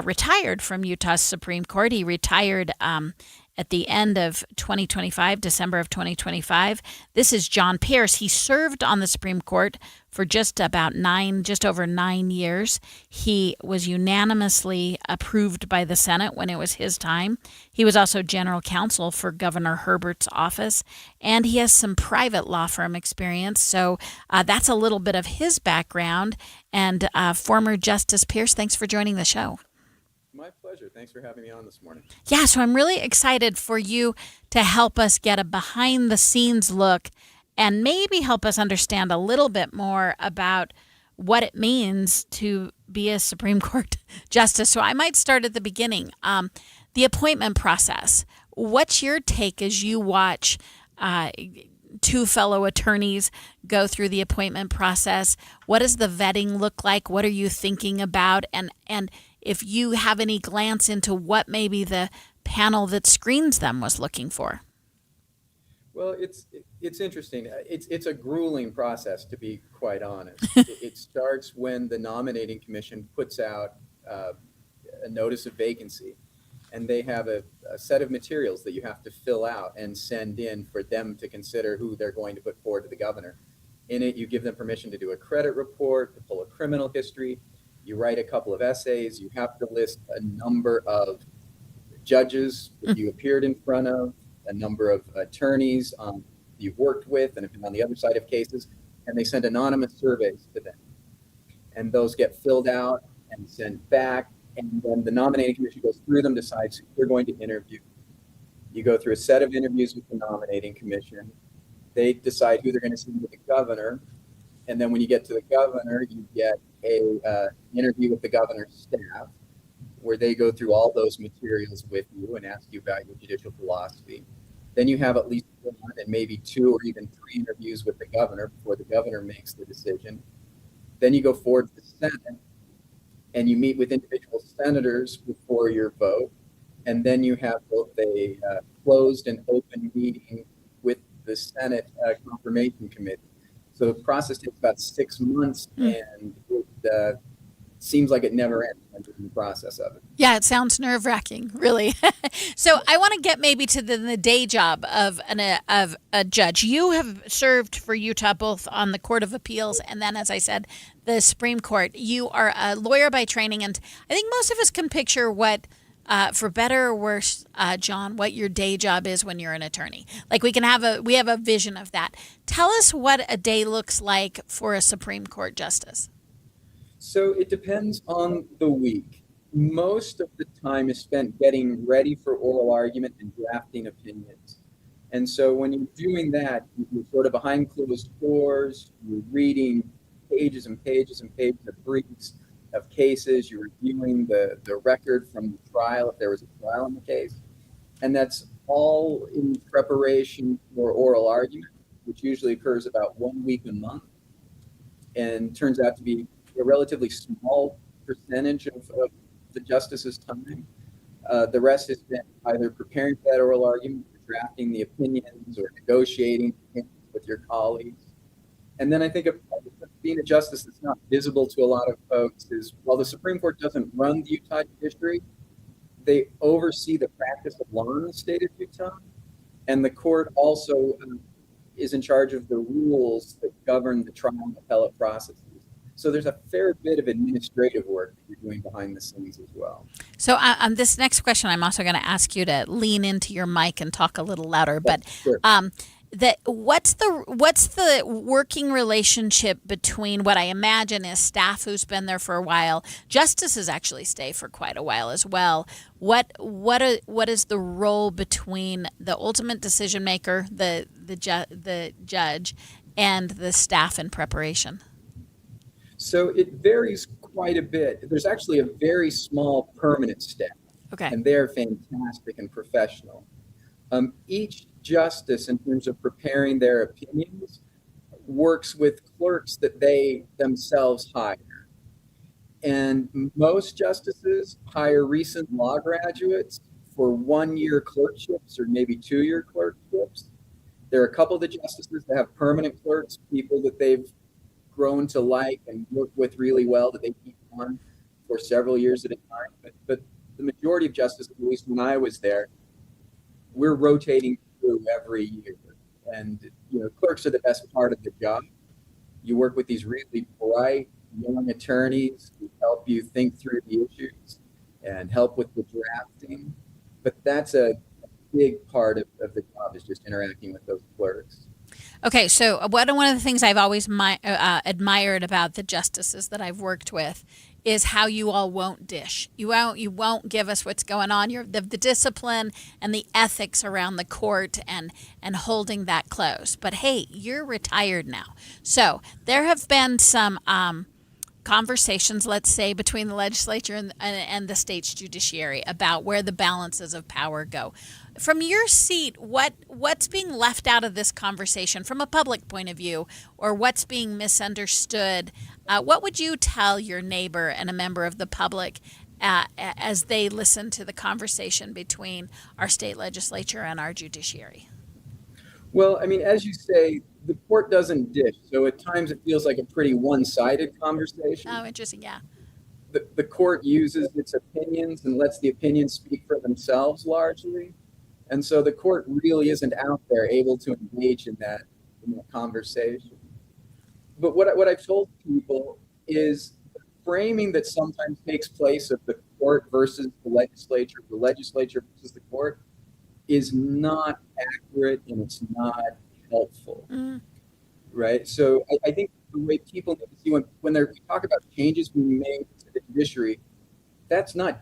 retired from Utah's Supreme Court. He retired at the end of 2025, December of 2025. This is John Pierce. He served on the Supreme Court for just over 9 years. He was unanimously approved by the Senate when it was his time. He was also general counsel for Governor Herbert's office, and he has some private law firm experience. So that's a little bit of his background. And former Justice Pierce, thanks for joining the show. My pleasure. Thanks for having me on this morning. Yeah, so I'm really excited for you to help us get a behind-the-scenes look and maybe help us understand a little bit more about what it means to be a Supreme Court justice. So I might start at the beginning. The appointment process. What's your take as you watch two fellow attorneys go through the appointment process? What does the vetting look like? What are you thinking about? And if you have any glance into what maybe the panel that screens them was looking for. Well, it's interesting. It's a grueling process, to be quite honest. It starts when the nominating commission puts out a notice of vacancy, and they have a set of materials that you have to fill out and send in for them to consider who they're going to put forward to the governor. In it, you give them permission to do a credit report, to pull a criminal history. You write a couple of essays. You have to list a number of judges that you appeared in front of, a number of attorneys you've worked with and have been on the other side of cases, and they send anonymous surveys to them. And those get filled out and sent back, and then the nominating commission goes through them, decides who they're going to interview. You go through a set of interviews with the nominating commission. They decide who they're going to send to the governor, and then when you get to the governor, you get a interview with the governor's staff, where they go through all those materials with you and ask you about your judicial philosophy. Then you have at least one and maybe two or even three interviews with the governor before the governor makes the decision. Then you go forward to the Senate and you meet with individual senators before your vote. and then you have both a closed and open meeting with the Senate Confirmation Committee. So the process takes about 6 months, and it seems like it never ends in the process of it. Yeah, it sounds nerve-wracking, really. So I want to get maybe to the day job of a judge. You have served for Utah both on the Court of Appeals and then, as I said, the Supreme Court. You are a lawyer by training, and I think most of us can picture what, for better or worse, John, what your day job is when you're an attorney. Like we have a vision of that. Tell us what a day looks like for a Supreme Court justice. So it depends on the week. Most of the time is spent getting ready for oral argument and drafting opinions. And so when you're doing that, you're sort of behind closed doors, you're reading pages and pages and pages of briefs of cases, you're reviewing the record from the trial, if there was a trial in the case. And that's all in preparation for oral argument, which usually occurs about 1 week a month and turns out to be a relatively small percentage of the justice's time. The rest is spent either preparing for that oral argument, or drafting the opinions, or negotiating with your colleagues. And then I think of being a justice that's not visible to a lot of folks is, while the Supreme Court doesn't run the Utah judiciary, they oversee the practice of law in the state of Utah. And the court also is in charge of the rules that govern the trial and appellate processes. So there's a fair bit of administrative work that you're doing behind the scenes as well. So on this next question, I'm also going to ask you to lean into your mic and talk a little louder. But sure. What's the working relationship between what I imagine is staff who's been there for a while? Justices actually stay for quite a while as well. What is the role between the ultimate decision maker, the judge, and the staff in preparation? So it varies quite a bit. There's actually a very small permanent staff, and they're fantastic and professional. Each justice, in terms of preparing their opinions, works with clerks that they themselves hire. And most justices hire recent law graduates for 1-year clerkships or maybe 2-year clerkships. There are a couple of the justices that have permanent clerks, people that they've grown to like and work with really well, that they keep on for several years at a time. But the majority of justices, at least when I was there, we're rotating through every year. And clerks are the best part of the job. You work with these really bright young attorneys who help you think through the issues and help with the drafting. But that's a big part of the job, is just interacting with those clerks. Okay, so one of the things I've always admired about the justices that I've worked with is how you all won't dish. You won't give us what's going on. The discipline and the ethics around the court and holding that close. But hey, you're retired now. So there have been some conversations, let's say, between the legislature and the state's judiciary about where the balances of power go. From your seat, what's being left out of this conversation from a public point of view, or what's being misunderstood? What would you tell your neighbor and a member of the public as they listen to the conversation between our state legislature and our judiciary? Well, I mean, as you say, the court doesn't dish. So at times it feels like a pretty one-sided conversation. Oh, interesting, yeah. The court uses its opinions and lets the opinions speak for themselves largely. And so the court really isn't out there able to engage in that conversation. But what I've told people is the framing that sometimes takes place of the court versus the legislature versus the court is not accurate, and it's not helpful, right? So I think the way people need to see when they talk about changes being made to the judiciary, that's not,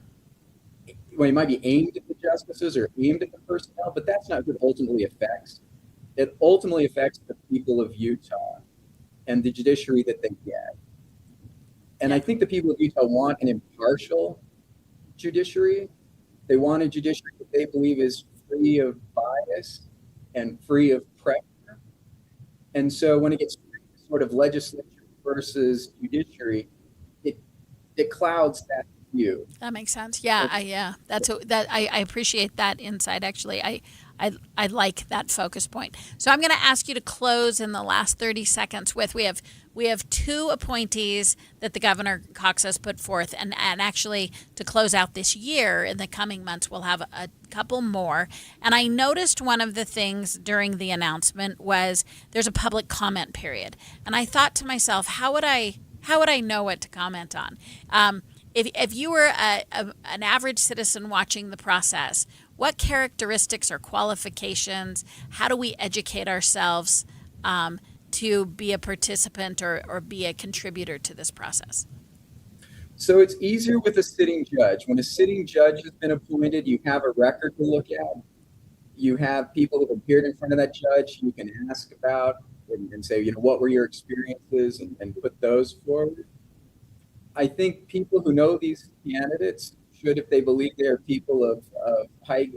it might be aimed at the justices or aimed at the personnel, but that's not what it ultimately affects. It ultimately affects the people of Utah and the judiciary that they get. And I think the people of Utah want an impartial judiciary. They want a judiciary that they believe is free of bias and free of pressure. And so when it gets sort of legislature versus judiciary, it clouds that few. That makes sense. Yeah, I appreciate that insight. Actually, I like that focus point. So I'm going to ask you to close in the last 30 seconds with we have two appointees that the Governor Cox has put forth, and actually to close out this year in the coming months we'll have a couple more. And I noticed one of the things during the announcement was there's a public comment period, and I thought to myself, how would I know what to comment on? If you were an average citizen watching the process, what characteristics or qualifications, how do we educate ourselves to be a participant or be a contributor to this process? So it's easier with a sitting judge. When a sitting judge has been appointed, you have a record to look at. You have people who have appeared in front of that judge you can ask about and say, what were your experiences, and put those forward. I think people who know these candidates should, if they believe they are people of high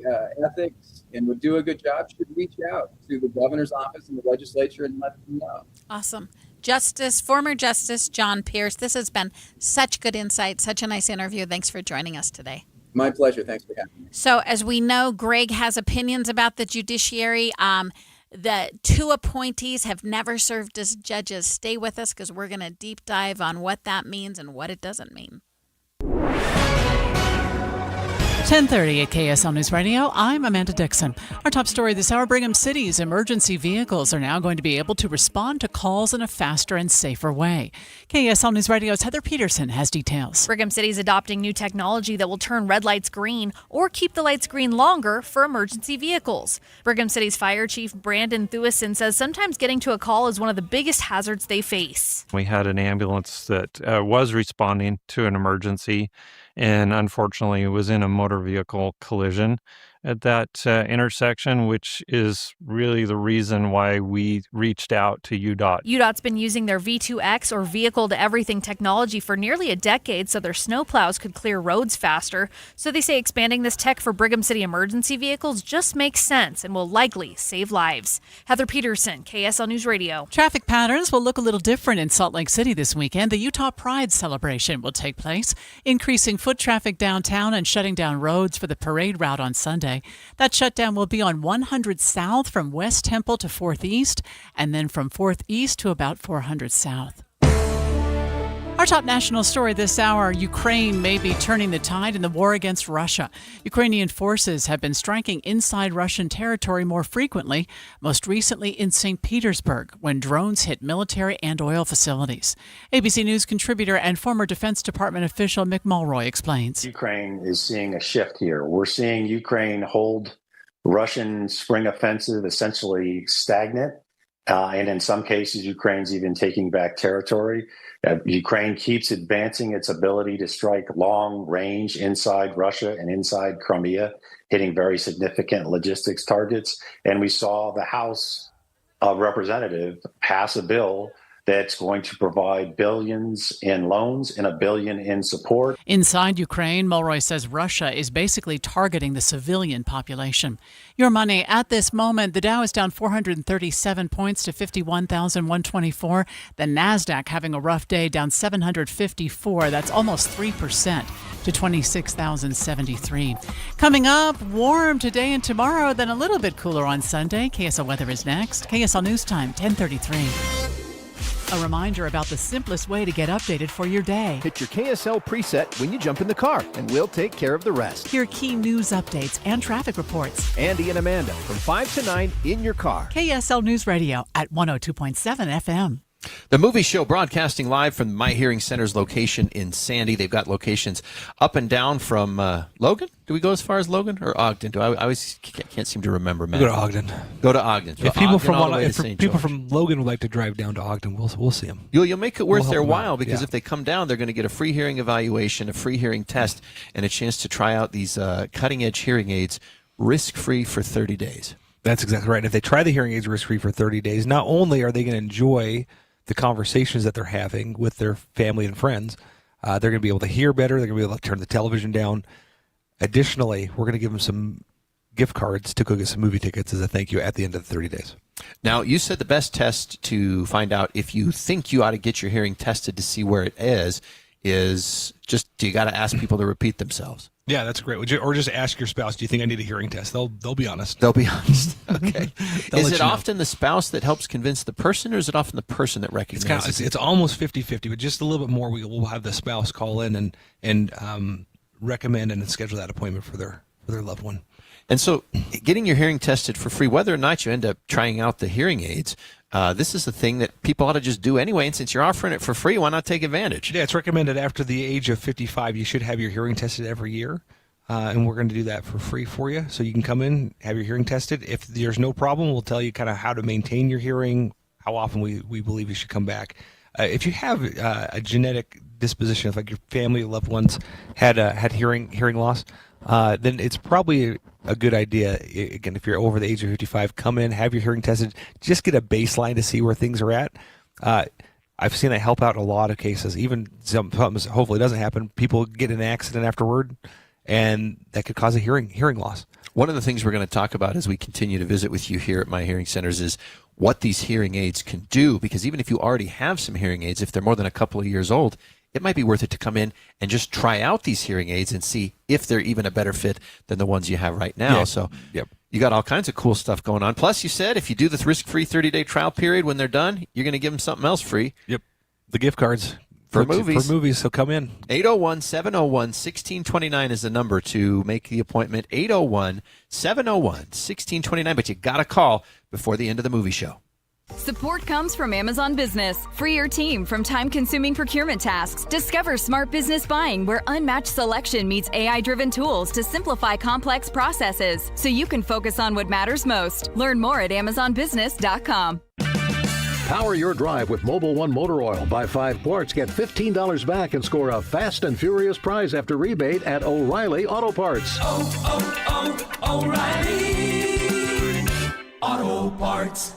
ethics and would do a good job, should reach out to the governor's office and the legislature and let them know. Awesome. Former Justice John Pierce, this has been such good insight, such a nice interview. Thanks for joining us today. My pleasure. Thanks for having me. So as we know, Greg has opinions about the judiciary. The two appointees have never served as judges. Stay with us because we're going to deep dive on what that means and what it doesn't mean. 10:30 at KSL News Radio. I'm Amanda Dixon. Our top story this hour, Brigham City's emergency vehicles are now going to be able to respond to calls in a faster and safer way. KSL News Radio's Heather Peterson has details. Brigham City's adopting new technology that will turn red lights green or keep the lights green longer for emergency vehicles. Brigham City's Fire Chief Brandon Thewison says sometimes getting to a call is one of the biggest hazards they face. We had an ambulance that was responding to an emergency, and unfortunately it was in a motor vehicle collision at that intersection, which is really the reason why we reached out to UDOT. UDOT's been using their V2X or vehicle-to-everything technology for nearly a decade so their snowplows could clear roads faster. So they say expanding this tech for Brigham City emergency vehicles just makes sense and will likely save lives. Heather Peterson, KSL News Radio. Traffic patterns will look a little different in Salt Lake City this weekend. The Utah Pride celebration will take place, increasing foot traffic downtown and shutting down roads for the parade route on Sunday. That shutdown will be on 100 South from West Temple to 4th East, and then from 4th East to about 400 South. Our top national story this hour, Ukraine may be turning the tide in the war against Russia. Ukrainian forces have been striking inside Russian territory more frequently, most recently in St. Petersburg, when drones hit military and oil facilities. ABC News contributor and former Defense Department official Mick Mulroy explains. Ukraine is seeing a shift here. We're seeing Ukraine hold Russian spring offensive essentially stagnant. And in some cases, Ukraine's even taking back territory. Ukraine keeps advancing its ability to strike long range inside Russia and inside Crimea, hitting very significant logistics targets. And we saw the House of Representatives pass a bill that's going to provide billions in loans and $1 billion in support. Inside Ukraine, Mulroy says Russia is basically targeting the civilian population. Your money at this moment, the Dow is down 437 points to 51,124. The NASDAQ having a rough day, down 754. That's almost 3% to 26,073. Coming up, warm today and tomorrow, then a little bit cooler on Sunday. KSL weather is next. KSL News Time, 10:33. A reminder about the simplest way to get updated for your day. Hit your KSL preset when you jump in the car, and we'll take care of the rest. Hear key news updates and traffic reports. Andy and Amanda from 5 to 9 in your car. KSL News Radio at 102.7 FM. The movie show broadcasting live from My Hearing Center's location in Sandy. They've got locations up and down from Logan. Do we go as far as Logan or Ogden? I always can't seem to remember. Matt. Go to Ogden. Go to Ogden. So if people Ogden from Logan would like to drive down to Ogden, we'll see them. You'll make it worth their while because if they come down, they're going to get a free hearing evaluation, a free hearing test, and a chance to try out these cutting-edge hearing aids risk-free for 30 days. That's exactly right. And if they try the hearing aids risk-free for 30 days, not only are they going to enjoy the conversations that they're having with their family and friends, they're going to be able to hear better. They're going to be able to turn the television down. Additionally, we're going to give them some gift cards to go get some movie tickets as a thank you at the end of the 30 days. Now, you said the best test to find out if you think you ought to get your hearing tested to see where it is is just, you got to ask people to repeat themselves. Yeah, that's great. Or just ask your spouse, do you think I need a hearing test? They'll be honest. They'll be honest. Okay. They'll Is let it you know. often the spouse that helps convince the person, or is it often the person that recognizes It's almost 50-50, but just a little bit more. We'll have the spouse call in and recommend and schedule that appointment for their loved one. And so getting your hearing tested for free, whether or not you end up trying out the hearing aids, this is the thing that people ought to just do anyway. And since you're offering it for free, why not take advantage? Yeah, it's recommended after the age of 55, you should have your hearing tested every year. And we're going to do that for free for you. So you can come in, have your hearing tested. If there's no problem, we'll tell you kind of how to maintain your hearing, how often we believe you should come back. If you have a genetic disposition, if like your family, loved ones had hearing loss, then it's probably a good idea. Again, if you're over the age of 55, come in, have your hearing tested, just get a baseline to see where things are at. I've seen that help out in a lot of cases. Even sometimes, hopefully it doesn't happen, people get in an accident afterward, and that could cause a hearing loss. One of the things we're going to talk about as we continue to visit with you here at My Hearing Centers is what these hearing aids can do, because even if you already have some hearing aids, if they're more than a couple of years old, it might be worth it to come in and just try out these hearing aids and see if they're even a better fit than the ones you have right now. Yeah. So Yep. you got all kinds of cool stuff going on. Plus, you said if you do the risk-free 30-day trial period, when they're done, you're going to give them something else free. Yep. The gift cards. For movies. For movies, so come in. 801-701-1629 is the number to make the appointment. 801-701-1629. But you got to call before the end of the movie show. Support comes from Amazon Business. Free your team from time-consuming procurement tasks. Discover smart business buying, where unmatched selection meets AI-driven tools to simplify complex processes, so you can focus on what matters most. Learn more at AmazonBusiness.com. Power your drive with Mobil 1 Motor Oil. Buy 5 quarts, get $15 back, and score a fast and furious prize after rebate at O'Reilly Auto Parts. O'Reilly Auto Parts.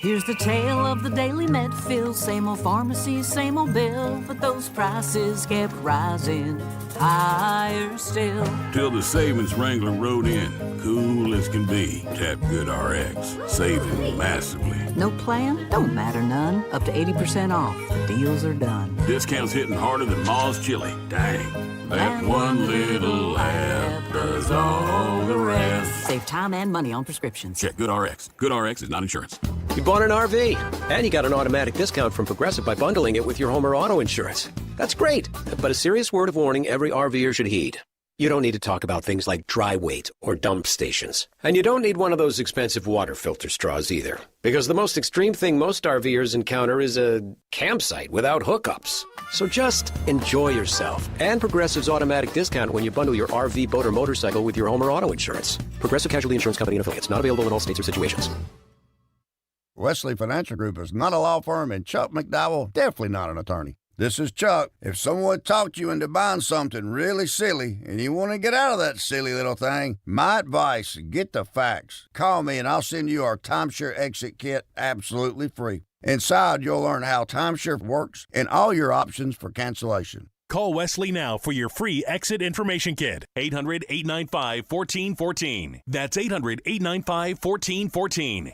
Here's the tale of the daily Medfield. Same old pharmacy, same old bill, but those prices kept rising higher still. Till the savings Wrangler rode in, cool as can be. Tap Good RX, saving massively. No plan? Don't matter none. Up to 80% off. The deals are done. Discounts hitting harder than Ma's chili. Dang. That one little app does all the rest. Save time and money on prescriptions. Check Good RX. Good RX is not insurance. You bought an RV, and you got an automatic discount from Progressive by bundling it with your home or auto insurance. That's great, but a serious word of warning every RVer should heed. You don't need to talk about things like dry weight or dump stations. And you don't need one of those expensive water filter straws either. Because the most extreme thing most RVers encounter is a campsite without hookups. So just enjoy yourself. And Progressive's automatic discount when you bundle your RV, boat, or motorcycle with your home or auto insurance. Progressive Casualty Insurance Company and Affiliates. Not available in all states or situations. Wesley Financial Group is not a law firm, and Chuck McDowell, definitely not an attorney. This is Chuck. If someone talked you into buying something really silly and you want to get out of that silly little thing, my advice, get the facts. Call me and I'll send you our timeshare exit kit absolutely free. Inside, you'll learn how timeshare works and all your options for cancellation. Call Wesley now for your free exit information kit. 800-895-1414. That's 800-895-1414.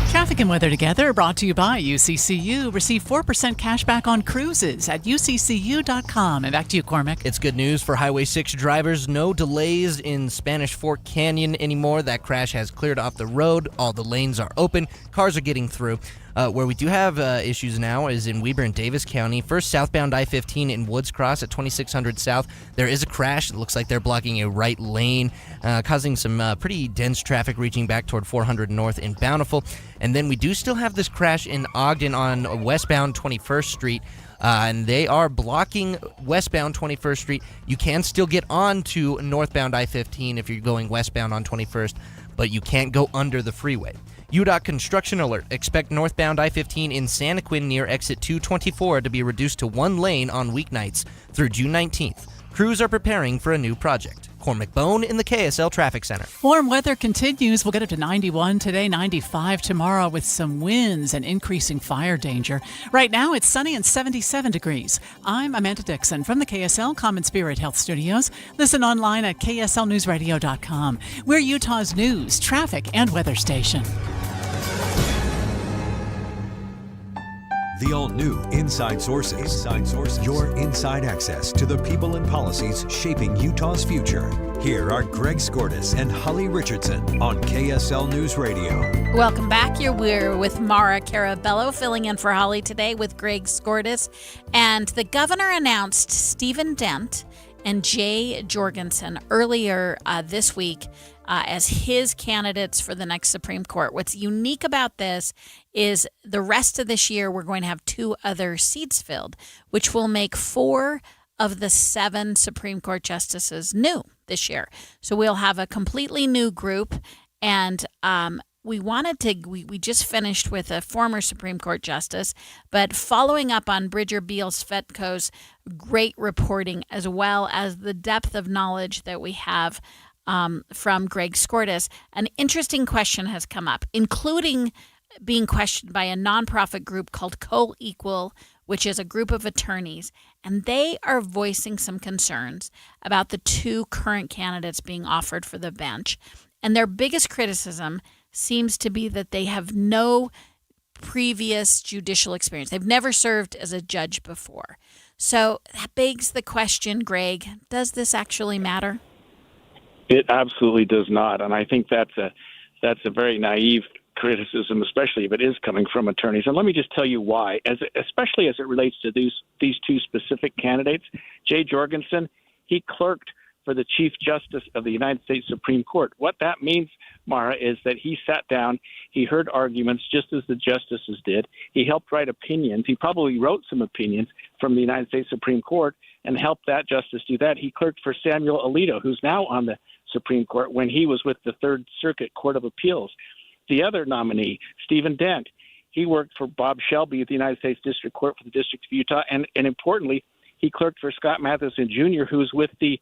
Traffic and weather together brought to you by UCCU. Receive 4% cash back on cruises at UCCU.com. And back to you, Cormac. It's good news for Highway 6 drivers. No delays in Spanish Fork Canyon anymore. That crash has cleared off the road. All the lanes are open. Cars are getting through. Where we do have issues now is in Weber and Davis County. First, southbound I-15 in Woods Cross at 2600 South. There is a crash. It looks like they're blocking a right lane, causing some pretty dense traffic reaching back toward 400 North in Bountiful. And then we do still have this crash in Ogden on westbound 21st Street. And they are blocking westbound 21st Street. You can still get on to northbound I-15 if you're going westbound on 21st, but you can't go under the freeway. UDOT construction alert. Expect northbound I-15 in Santaquin near exit 224 to be reduced to one lane on weeknights through June 19th. Crews are preparing for a new project. Cormac Bone in the KSL Traffic Center. Warm weather continues. We'll get up to 91 today, 95 tomorrow with some winds and increasing fire danger. Right now, it's sunny and 77 degrees. I'm Amanda Dixon from the KSL Common Spirit Health Studios. Listen online at KSLNewsRadio.com. We're Utah's news, traffic, and weather station. The all-new Inside Sources. Inside Sources. Your inside access to the people and policies shaping Utah's future. Here are Greg Skordas and Holly Richardson on KSL News Radio. Welcome back. We're with Mara Carabello filling in for Holly today with Greg Skordas. And the governor announced Stephen Dent and Jay Jorgensen earlier this week as his candidates for the next Supreme Court. What's unique about this is the rest of this year we're going to have 2 other seats filled, which will make 4 of the 7 Supreme Court justices new this year. So we'll have a completely new group, and we just finished with a former Supreme Court justice, but following up on Bridger Beals-Fetko's great reporting, as well as the depth of knowledge that we have from Greg Skordas, an interesting question has come up, including being questioned by a nonprofit group called Co-Equal, which is a group of attorneys, and they are voicing some concerns about the 2 current candidates being offered for the bench. And their biggest criticism seems to be that they have no previous judicial experience. They've never served as a judge before. So that begs the question, Greg, does this actually matter? It absolutely does not, and I think that's a very naive criticism, especially if it is coming from attorneys. And let me just tell you why, especially as it relates to these 2 specific candidates. Jay Jorgensen, he clerked for the Chief Justice of the United States Supreme Court. What that means, Mara, is that he sat down, he heard arguments just as the justices did. He helped write opinions. He probably wrote some opinions from the United States Supreme Court and helped that justice do that. He clerked for Samuel Alito, who's now on the Supreme Court, when he was with the Third Circuit Court of Appeals. The other nominee, Stephen Dent, he worked for Bob Shelby at the United States District Court for the District of Utah, and importantly, he clerked for Scott Matheson Jr., who's with the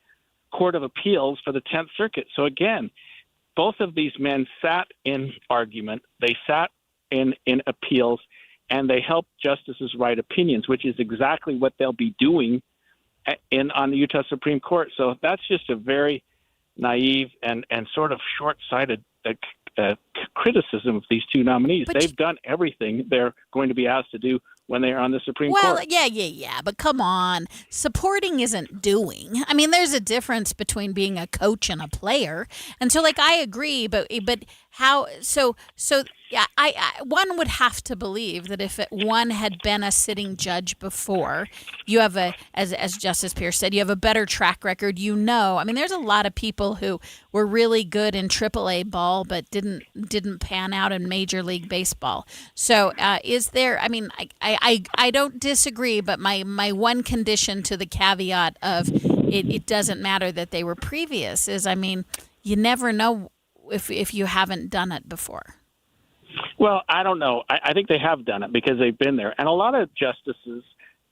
Court of Appeals for the 10th Circuit. So again, both of these men sat in argument, they sat in appeals, and they helped justices write opinions, which is exactly what they'll be doing on the Utah Supreme Court. So that's just a very naive and sort of short-sighted criticism of these 2 nominees. They've done everything they're going to be asked to do when they are on the Supreme Court. Well, yeah, but come on. Supporting isn't doing. I mean, there's a difference between being a coach and a player. And so, I agree, but how, so yeah, one would have to believe that if one had been a sitting judge before, you have as Justice Pierce said, you have a better track record. I mean, there's a lot of people who were really good in AAA ball, but didn't pan out in Major League Baseball. So is there, I mean, I don't disagree, but my one condition to the caveat of it doesn't matter that they were previous is, I mean, you never know if you haven't done it before. Well, I don't know. I think they have done it because they've been there. And a lot of justices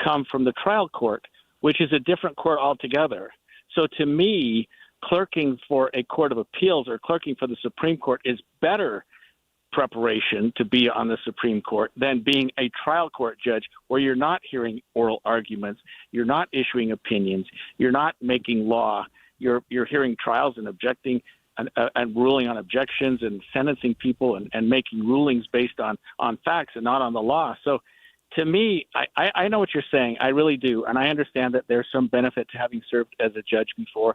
come from the trial court, which is a different court altogether. So to me, clerking for a court of appeals or clerking for the Supreme Court is better preparation to be on the Supreme Court than being a trial court judge where you're not hearing oral arguments, you're not issuing opinions, you're not making law, you're hearing trials and objecting and ruling on objections and sentencing people and making rulings based on facts and not on the law. So to me, I know what you're saying. I really do. And I understand that there's some benefit to having served as a judge before.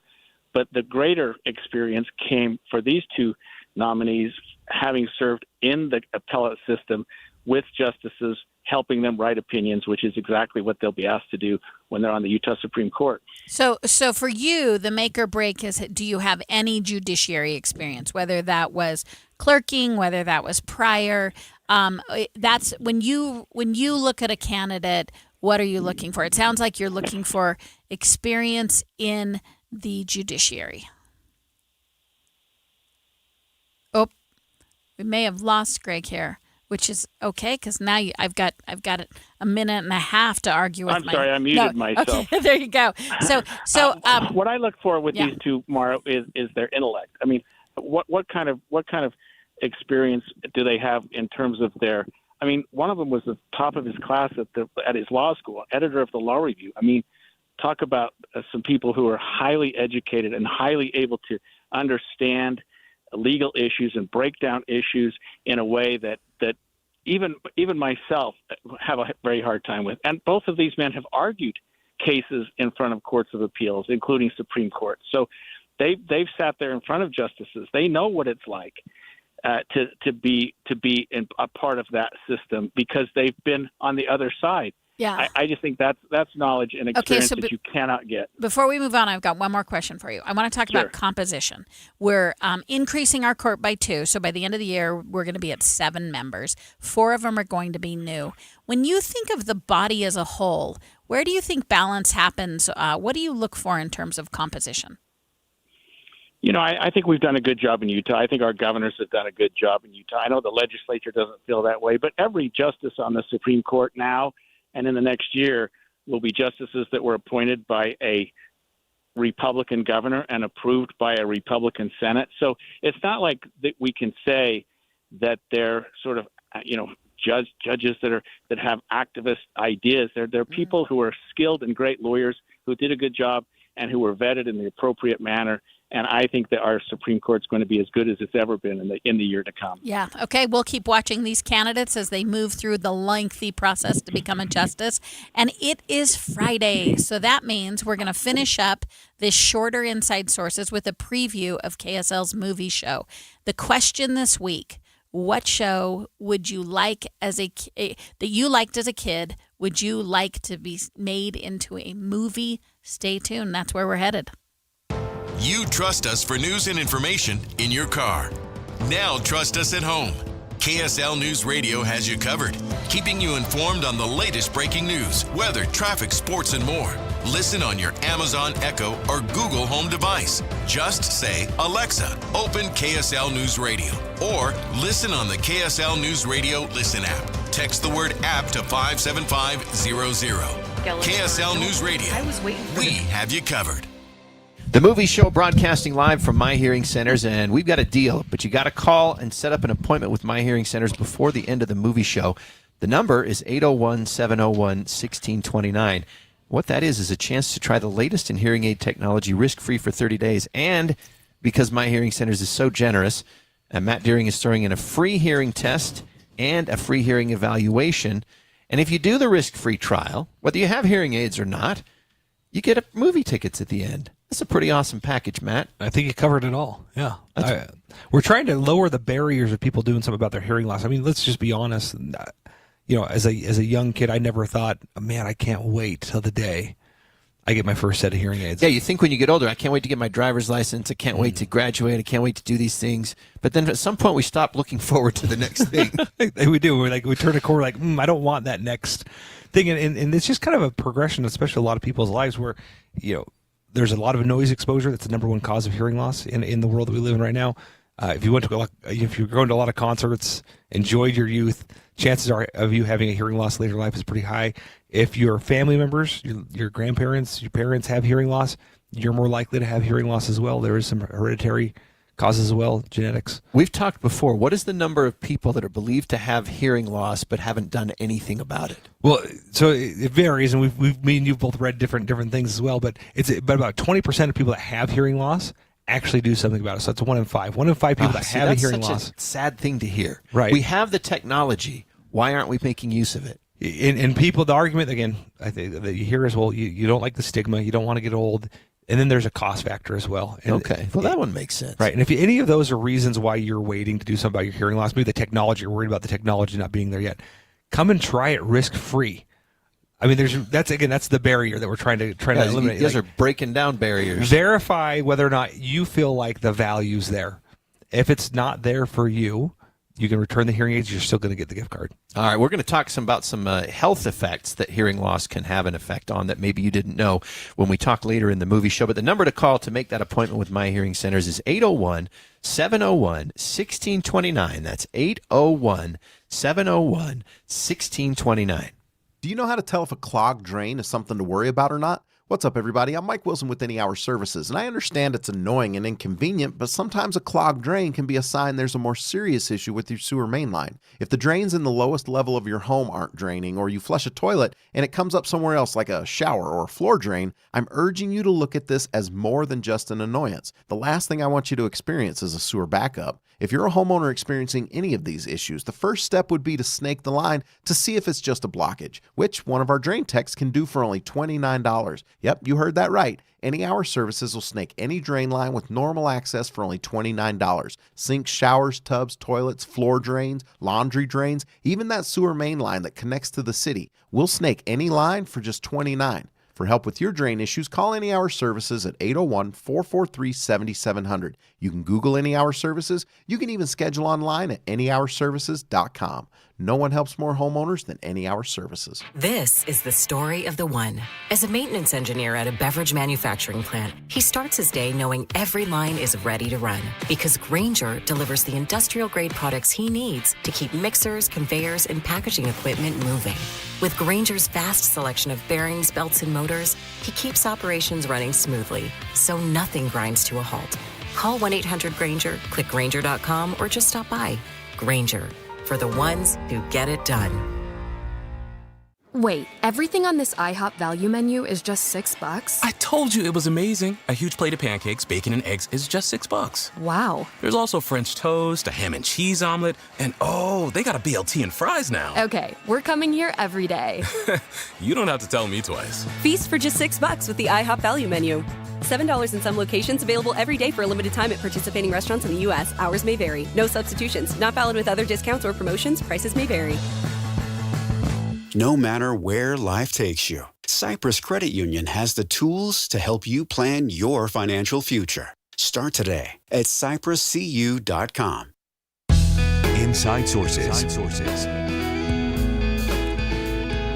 But the greater experience came for these 2 nominees having served in the appellate system with justices, helping them write opinions, which is exactly what they'll be asked to do when they're on the Utah Supreme Court. So for you, the make or break is, do you have any judiciary experience, whether that was clerking, whether that was prior? That's when you look at a candidate, what are you looking for? It sounds like you're looking for experience in the judiciary. Oh, we may have lost Greg here, which is okay because now I've got a minute and a half to argue with. I'm sorry, I muted myself. Okay, there you go. So what I look for with these 2, Mara, is their intellect. I mean, what kind of experience do they have in terms of their? I mean, one of them was the top of his class at his law school, editor of the Law Review. I mean, talk about some people who are highly educated and highly able to understand legal issues and break down issues in a way that even myself have a very hard time with. And both of these men have argued cases in front of courts of appeals, including Supreme Court. So they've sat there in front of justices. They know what it's like to be a part of that system because they've been on the other side. Yeah. I just think that's knowledge and experience that you cannot get. Before we move on, I've got one more question for you. I want to talk about composition. We're increasing our court by 2. So by the end of the year, we're going to be at 7 members. 4 of them are going to be new. When you think of the body as a whole, where do you think balance happens? What do you look for in terms of composition? I think we've done a good job in Utah. I think our governors have done a good job in Utah. I know the legislature doesn't feel that way, but every justice on the Supreme Court now and in the next year will be justices that were appointed by a Republican governor and approved by a Republican Senate. So it's not like that we can say that they're sort of, judges that have activist ideas. They're people who are skilled and great lawyers who did a good job and who were vetted in the appropriate manner. And I think that our Supreme Court's going to be as good as it's ever been in the year to come. Yeah. Okay. We'll keep watching these candidates as they move through the lengthy process to become a justice. And it is Friday. So that means we're going to finish up this shorter Inside Sources with a preview of KSL's movie show. The question this week, what show would you like that you liked as a kid, would you like to be made into a movie? Stay tuned. That's where we're headed. You trust us for news and information in your car. Now trust us at home. KSL News Radio has you covered, keeping you informed on the latest breaking news, weather, traffic, sports, and more. Listen on your Amazon Echo or Google Home device. Just say, Alexa, open KSL News Radio, or listen on the KSL News Radio Listen app. Text the word app to 57500. KSL News Radio. We have you covered. The movie show broadcasting live from My Hearing Centers, and we've got a deal, but you got to call and set up an appointment with My Hearing Centers before the end of the movie show. The number is 801-701-1629. What that is a chance to try the latest in hearing aid technology risk-free for 30 days. And because My Hearing Centers is so generous, Matt Deering is throwing in a free hearing test and a free hearing evaluation. And if you do the risk-free trial, whether you have hearing aids or not, you get movie tickets at the end. That's a pretty awesome package, Matt. I think you covered it all. Yeah. We're trying to lower the barriers of people doing something about their hearing loss. I mean, let's just be honest. As a young kid, I never thought, man, I can't wait till the day I get my first set of hearing aids. Yeah, you think when you get older, I can't wait to get my driver's license. I can't wait to graduate. I can't wait to do these things. But then at some point, we stop looking forward to the next thing. We do. We turn a corner like, I don't want that next thing. And it's just kind of a progression, especially a lot of people's lives where, there's a lot of noise exposure. That's the number one cause of hearing loss in the world that we live in right now. If you're going to a lot of concerts, enjoyed your youth, chances are of you having a hearing loss later in life is pretty high. If your family members, your grandparents, your parents have hearing loss, you're more likely to have hearing loss as well. There is some hereditary causes as well, genetics. We've talked before. What is the number of people that are believed to have hearing loss but haven't done anything about it? Well, so it varies, and me and you've both read different things as well. But about 20% of people that have hearing loss actually do something about it. So it's 1 in 5. 1 in 5 people that have a hearing loss. That's a sad thing to hear. Right. We have the technology. Why aren't we making use of it? And people, the argument again, I think that you hear is, well, you don't like the stigma, you don't want to get old. And then there's a cost factor as well. And okay. Well, that one makes sense. Right. And if any of those are reasons why you're waiting to do something about your hearing loss, maybe the technology, you're worried about the technology not being there yet, come and try it risk-free. I mean, that's the barrier that we're trying to eliminate. You guys are breaking down barriers. Verify whether or not you feel like the value's there. If it's not there for you, you can return the hearing aids. You're still going to get the gift card. All right, we're going to talk about some health effects that hearing loss can have an effect on that maybe you didn't know when we talk later in the movie show. But the number to call to make that appointment with My Hearing Centers is 801-701-1629. That's 801-701-1629. Do you know how to tell if a clogged drain is something to worry about or not? What's up, everybody? I'm Mike Wilson with Any Hour Services, and I understand it's annoying and inconvenient, but sometimes a clogged drain can be a sign there's a more serious issue with your sewer main line. If the drains in the lowest level of your home aren't draining, or you flush a toilet and it comes up somewhere else like a shower or a floor drain, I'm urging you to look at this as more than just an annoyance. The last thing I want you to experience is a sewer backup. If you're a homeowner experiencing any of these issues, the first step would be to snake the line to see if it's just a blockage, which one of our drain techs can do for only $29. Yep, you heard that right. Any Hour Services will snake any drain line with normal access for only $29. Sinks, showers, tubs, toilets, floor drains, laundry drains, even that sewer main line that connects to the city. We'll snake any line for just $29. For help with your drain issues, call Any Hour Services at 801-443-7700. You can Google Any Hour Services. You can even schedule online at anyhourservices.com. No one helps more homeowners than Any Hour Services. This is the story of the one. As a maintenance engineer at a beverage manufacturing plant, he starts his day knowing every line is ready to run because Grainger delivers the industrial-grade products he needs to keep mixers, conveyors, and packaging equipment moving. With Grainger's vast selection of bearings, belts, and motors, he keeps operations running smoothly, so nothing grinds to a halt. Call 1-800-GRAINGER, click Grainger.com, or just stop by. Grainger, for the ones who get it done. Wait, everything on this IHOP value menu is just $6? I told you it was amazing. A huge plate of pancakes, bacon, and eggs is just $6. Wow. There's also French toast, a ham and cheese omelet, and oh, they got a BLT and fries now. Okay, we're coming here every day. You don't have to tell me twice. Feast for just $6 with the IHOP value menu. $7 in some locations, available every day for a limited time at participating restaurants in the U.S. Hours may vary. No substitutions. Not valid with other discounts or promotions. Prices may vary. No matter where life takes you, Cyprus Credit Union has the tools to help you plan your financial future. Start today at cypruscu.com. Inside Sources.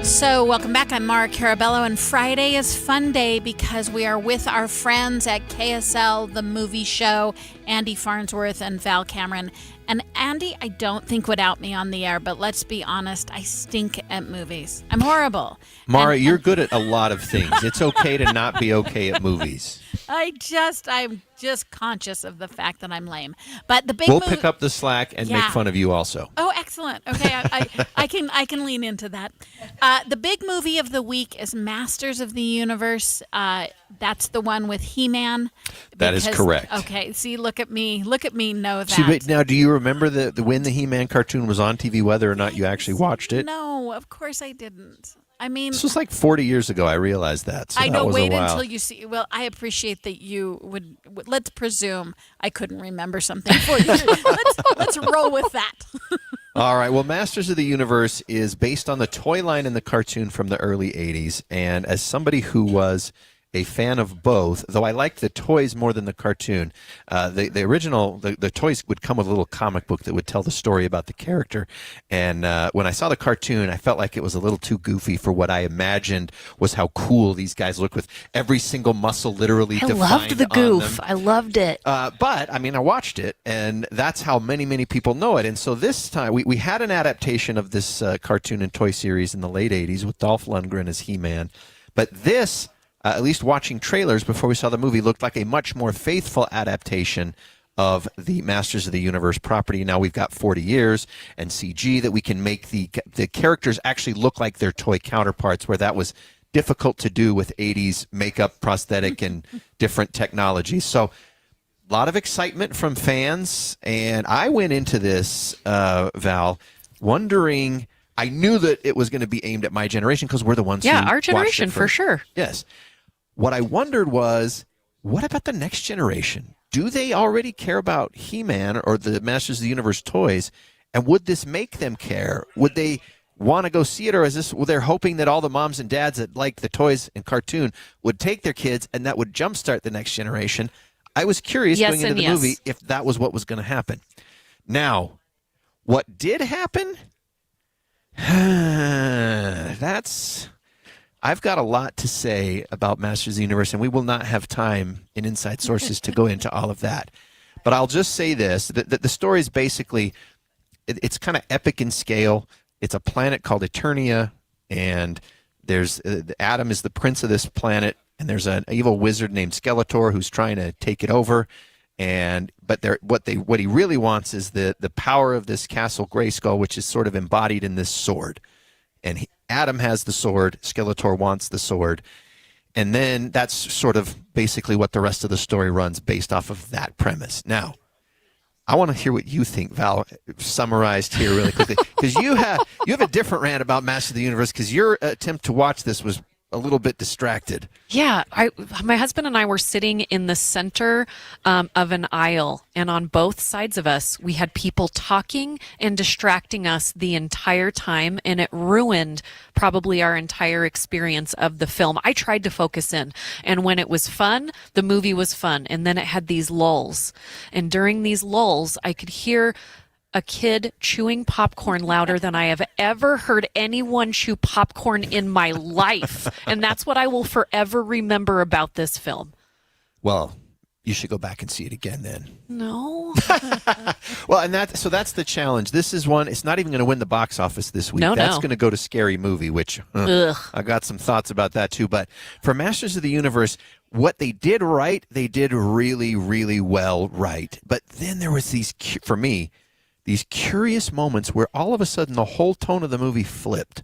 So, welcome back. I'm Mara Carabello, and Friday is fun day because we are with our friends at KSL, the movie show, Andy Farnsworth and Val Cameron. And Andy, I don't think would out me on the air, but let's be honest, I stink at movies. I'm horrible. Mara, you're good at a lot of things. It's okay to not be okay at movies. I'm just conscious of the fact that I'm lame. But the big We'll pick up the slack and make fun of you also. Oh, excellent. Okay, I can lean into that. The big movie of the week is Masters of the Universe. That's the one with He-Man. That is correct. Okay, see, look at me know that. See, but now, do you remember when the He-Man cartoon was on TV, whether or not you actually watched it? No, of course I didn't. I mean, this was like 40 years ago. I realized that. So I know. That was wait a while. until you see. Well, I appreciate that you would. Let's presume I couldn't remember something 40 years. Let's roll with that. All right. Well, Masters of the Universe is based on the toy line in the cartoon from the early 80s. And as somebody who was a fan of both, though I liked the toys more than the cartoon. The original, the toys would come with a little comic book that would tell the story about the character. And when I saw the cartoon, I felt like it was a little too goofy for what I imagined was how cool these guys look with every single muscle literally defined on them. I loved the goof. I loved it. But, I mean, I watched it, and that's how many, many people know it. And so this time, we had an adaptation of this cartoon and toy series in the late 80s with Dolph Lundgren as He-Man. But this... at least watching trailers before we saw the movie, looked like a much more faithful adaptation of the Masters of the Universe property. Now we've got 40 years and CG that we can make the characters actually look like their toy counterparts, where that was difficult to do with 80s makeup, prosthetic, and different technologies. So a lot of excitement from fans. And I went into this, Val, wondering... I knew that it was going to be aimed at my generation because we're the ones who our generation, watched it for sure. Yes. What I wondered was, what about the next generation? Do they already care about He-Man or the Masters of the Universe toys? And would this make them care? Would they want to go see it? Or is this, well, they're hoping that all the moms and dads that like the toys and cartoon would take their kids and that would jumpstart the next generation? I was curious going into the movie if that was what was going to happen. Now, what did happen? I've got a lot to say about Masters of the Universe, and we will not have time in Inside Sources to go into all of that. But I'll just say this, that the story is basically, it's kind of epic in scale. It's a planet called Eternia, and there's Adam is the prince of this planet, and there's an evil wizard named Skeletor who's trying to take it over. But what he really wants is the power of this Castle Grayskull, which is sort of embodied in this sword. And Adam has the sword. Skeletor wants the sword. And then that's sort of basically what the rest of the story runs based off of that premise. Now, I want to hear what you think, Val, summarized here really quickly. Because you have a different rant about Master of the Universe, because your attempt to watch this was a little bit distracted. Yeah, my husband and I were sitting in the center of an aisle, and on both sides of us, we had people talking and distracting us the entire time, and it ruined probably our entire experience of the film. I tried to focus in, and when it was fun, the movie was fun, and then it had these lulls. And during these lulls, I could hear a kid chewing popcorn louder than I have ever heard anyone chew popcorn in my life. And that's what I will forever remember about this film. Well, you should go back and see it again then. No. Well, and that's the challenge. This is one, it's not even going to win the box office this week. No. That's going to go to Scary Movie, which I got some thoughts about that too. But for Masters of the Universe, what they did right, they did really, really well right. But then there was these curious moments where all of a sudden the whole tone of the movie flipped.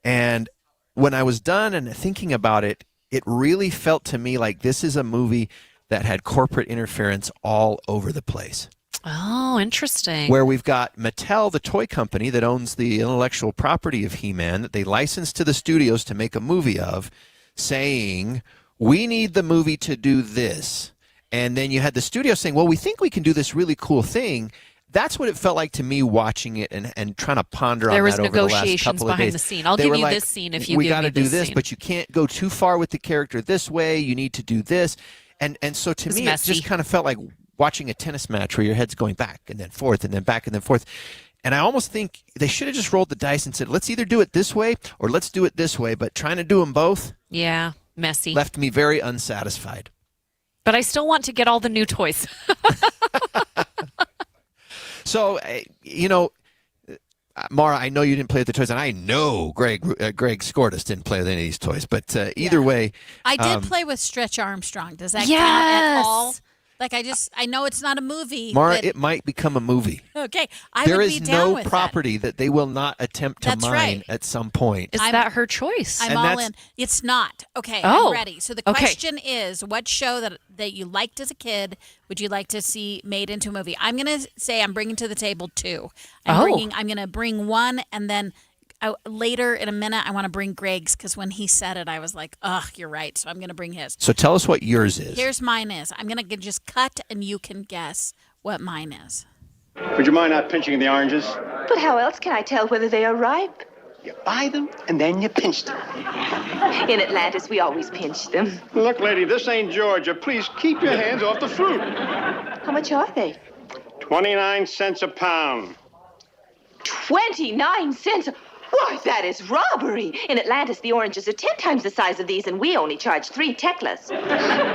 And when I was done and thinking about it, it really felt to me like this is a movie that had corporate interference all over the place. Oh, interesting. Where we've got Mattel, the toy company that owns the intellectual property of He-Man, that they licensed to the studios to make a movie of, saying, we need the movie to do this. And then you had the studio saying, well, we think we can do this really cool thing. That's what it felt like to me watching it and trying to ponder on that over the last couple of days. There was negotiations behind the scene. I'll give you this scene if you give me this scene. We got to do this, but you can't go too far with the character this way. You need to do this. And so to me, it just kind of felt like watching a tennis match where your head's going back and then forth and then back and then forth. And I almost think they should have just rolled the dice and said, let's either do it this way or let's do it this way. But trying to do them both, yeah, messy, left me very unsatisfied. But I still want to get all the new toys. So, Mara, I know you didn't play with the toys, and I know Greg Skordas didn't play with any of these toys. But either way, I did play with Stretch Armstrong. Does that count at all? Like, I know it's not a movie. Mara, it might become a movie. Okay, I would be down with that. There is no property that they will not attempt to mine at some point. Is that her choice? I'm all in. It's not. Okay, I'm ready. So the question is, what show that you liked as a kid would you like to see made into a movie? I'm going to say I'm bringing to the table two. I'm going to bring one, and then later in a minute, I want to bring Greg's, because when he said it, I was like, ugh, you're right. So I'm going to bring his. So tell us what yours is. Here's mine is. I'm going to just cut, and you can guess what mine is. Would you mind not pinching the oranges? But how else can I tell whether they are ripe? You buy them, and then you pinch them. In Atlantis, we always pinch them. Look, lady, this ain't Georgia. Please keep your hands off the fruit. How much are they? 29 cents a pound. 29 cents? Why, that is robbery. In Atlantis, the oranges are 10 times the size of these, and we only charge 3 teklas.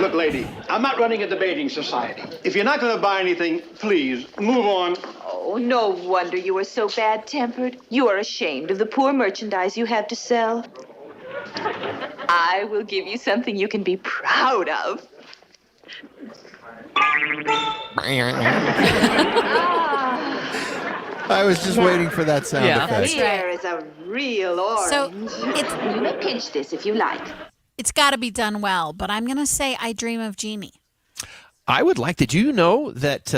Look, lady, I'm not running a debating society. If you're not going to buy anything, please, move on. Oh, no wonder you are so bad-tempered. You are ashamed of the poor merchandise you have to sell. I will give you something you can be proud of. I was just waiting for that sound effect. Here is a real orange. So you may pinch this if you like. It's got to be done well, but I'm going to say I Dream of Jeannie. I would like. Did you know that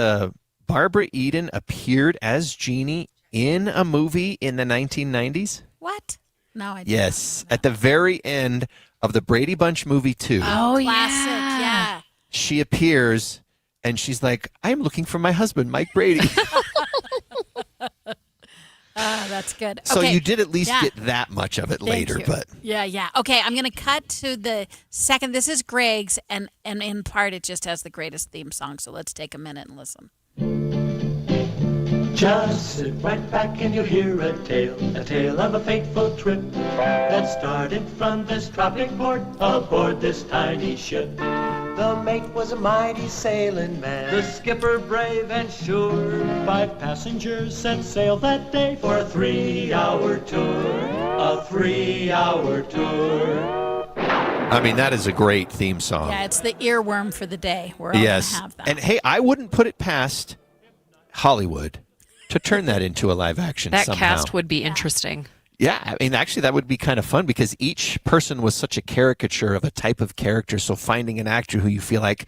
Barbara Eden appeared as Jeannie in a movie in the 1990s? What? No, I didn't. Yes, at the very end of the Brady Bunch movie 2. Oh, classic, yeah. She appears, and she's like, I'm looking for my husband, Mike Brady. That's good. So okay. you did at least get that much of it later, but yeah. Okay, I'm going to cut to the second. This is Greg's, and in part it just has the greatest theme song. So let's take a minute and listen. Just sit right back and you'll hear a tale of a fateful trip that started from this tropic port aboard this tiny ship. The mate was a mighty sailing man, the skipper brave and sure. 5 passengers set sail that day for a 3-hour tour, a 3-hour tour. I mean, that is a great theme song. Yeah, it's the earworm for the day. We're all Yes. going to have that. And hey, I wouldn't put it past Hollywood to turn that into a live action That somehow. cast would be interesting. Yeah, I mean, actually, that would be kind of fun because each person was such a caricature of a type of character. So finding an actor who you feel like,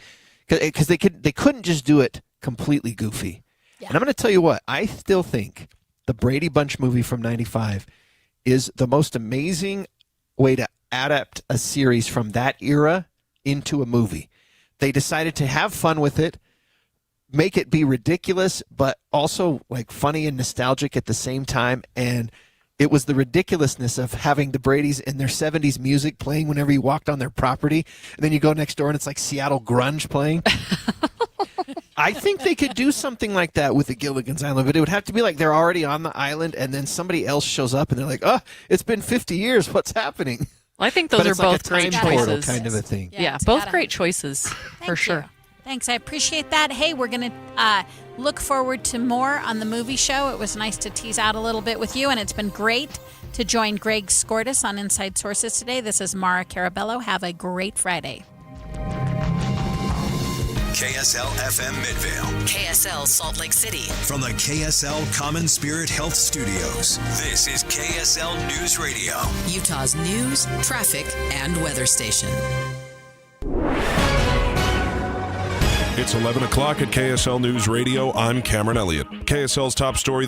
because they couldn't just do it completely goofy. And I'm going to tell you what, I still think the Brady Bunch movie from '95 is the most amazing way to adapt a series from that era into a movie. They decided to have fun with it, make it be ridiculous, but also like funny and nostalgic at the same time. And it was the ridiculousness of having the Bradys in their 70s music playing whenever you walked on their property. And then you go next door and it's like Seattle grunge playing. I think they could do something like that with the Gilligan's Island, but it would have to be like they're already on the island and then somebody else shows up and they're like, oh, it's been 50 years. What's happening? Well, I think those are both great choices. Kind of a thing. Yeah, both great choices for sure. Thanks. I appreciate that. Hey, we're going to look forward to more on the movie show. It was nice to tease out a little bit with you, and it's been great to join Greg Skordas on Inside Sources today. This is Mara Carabello. Have a great Friday. KSL FM Midvale. KSL Salt Lake City. From the KSL Common Spirit Health Studios, this is KSL News Radio. Utah's news, traffic, and weather station. It's 11 o'clock at KSL News Radio. I'm Cameron Elliott. KSL's top story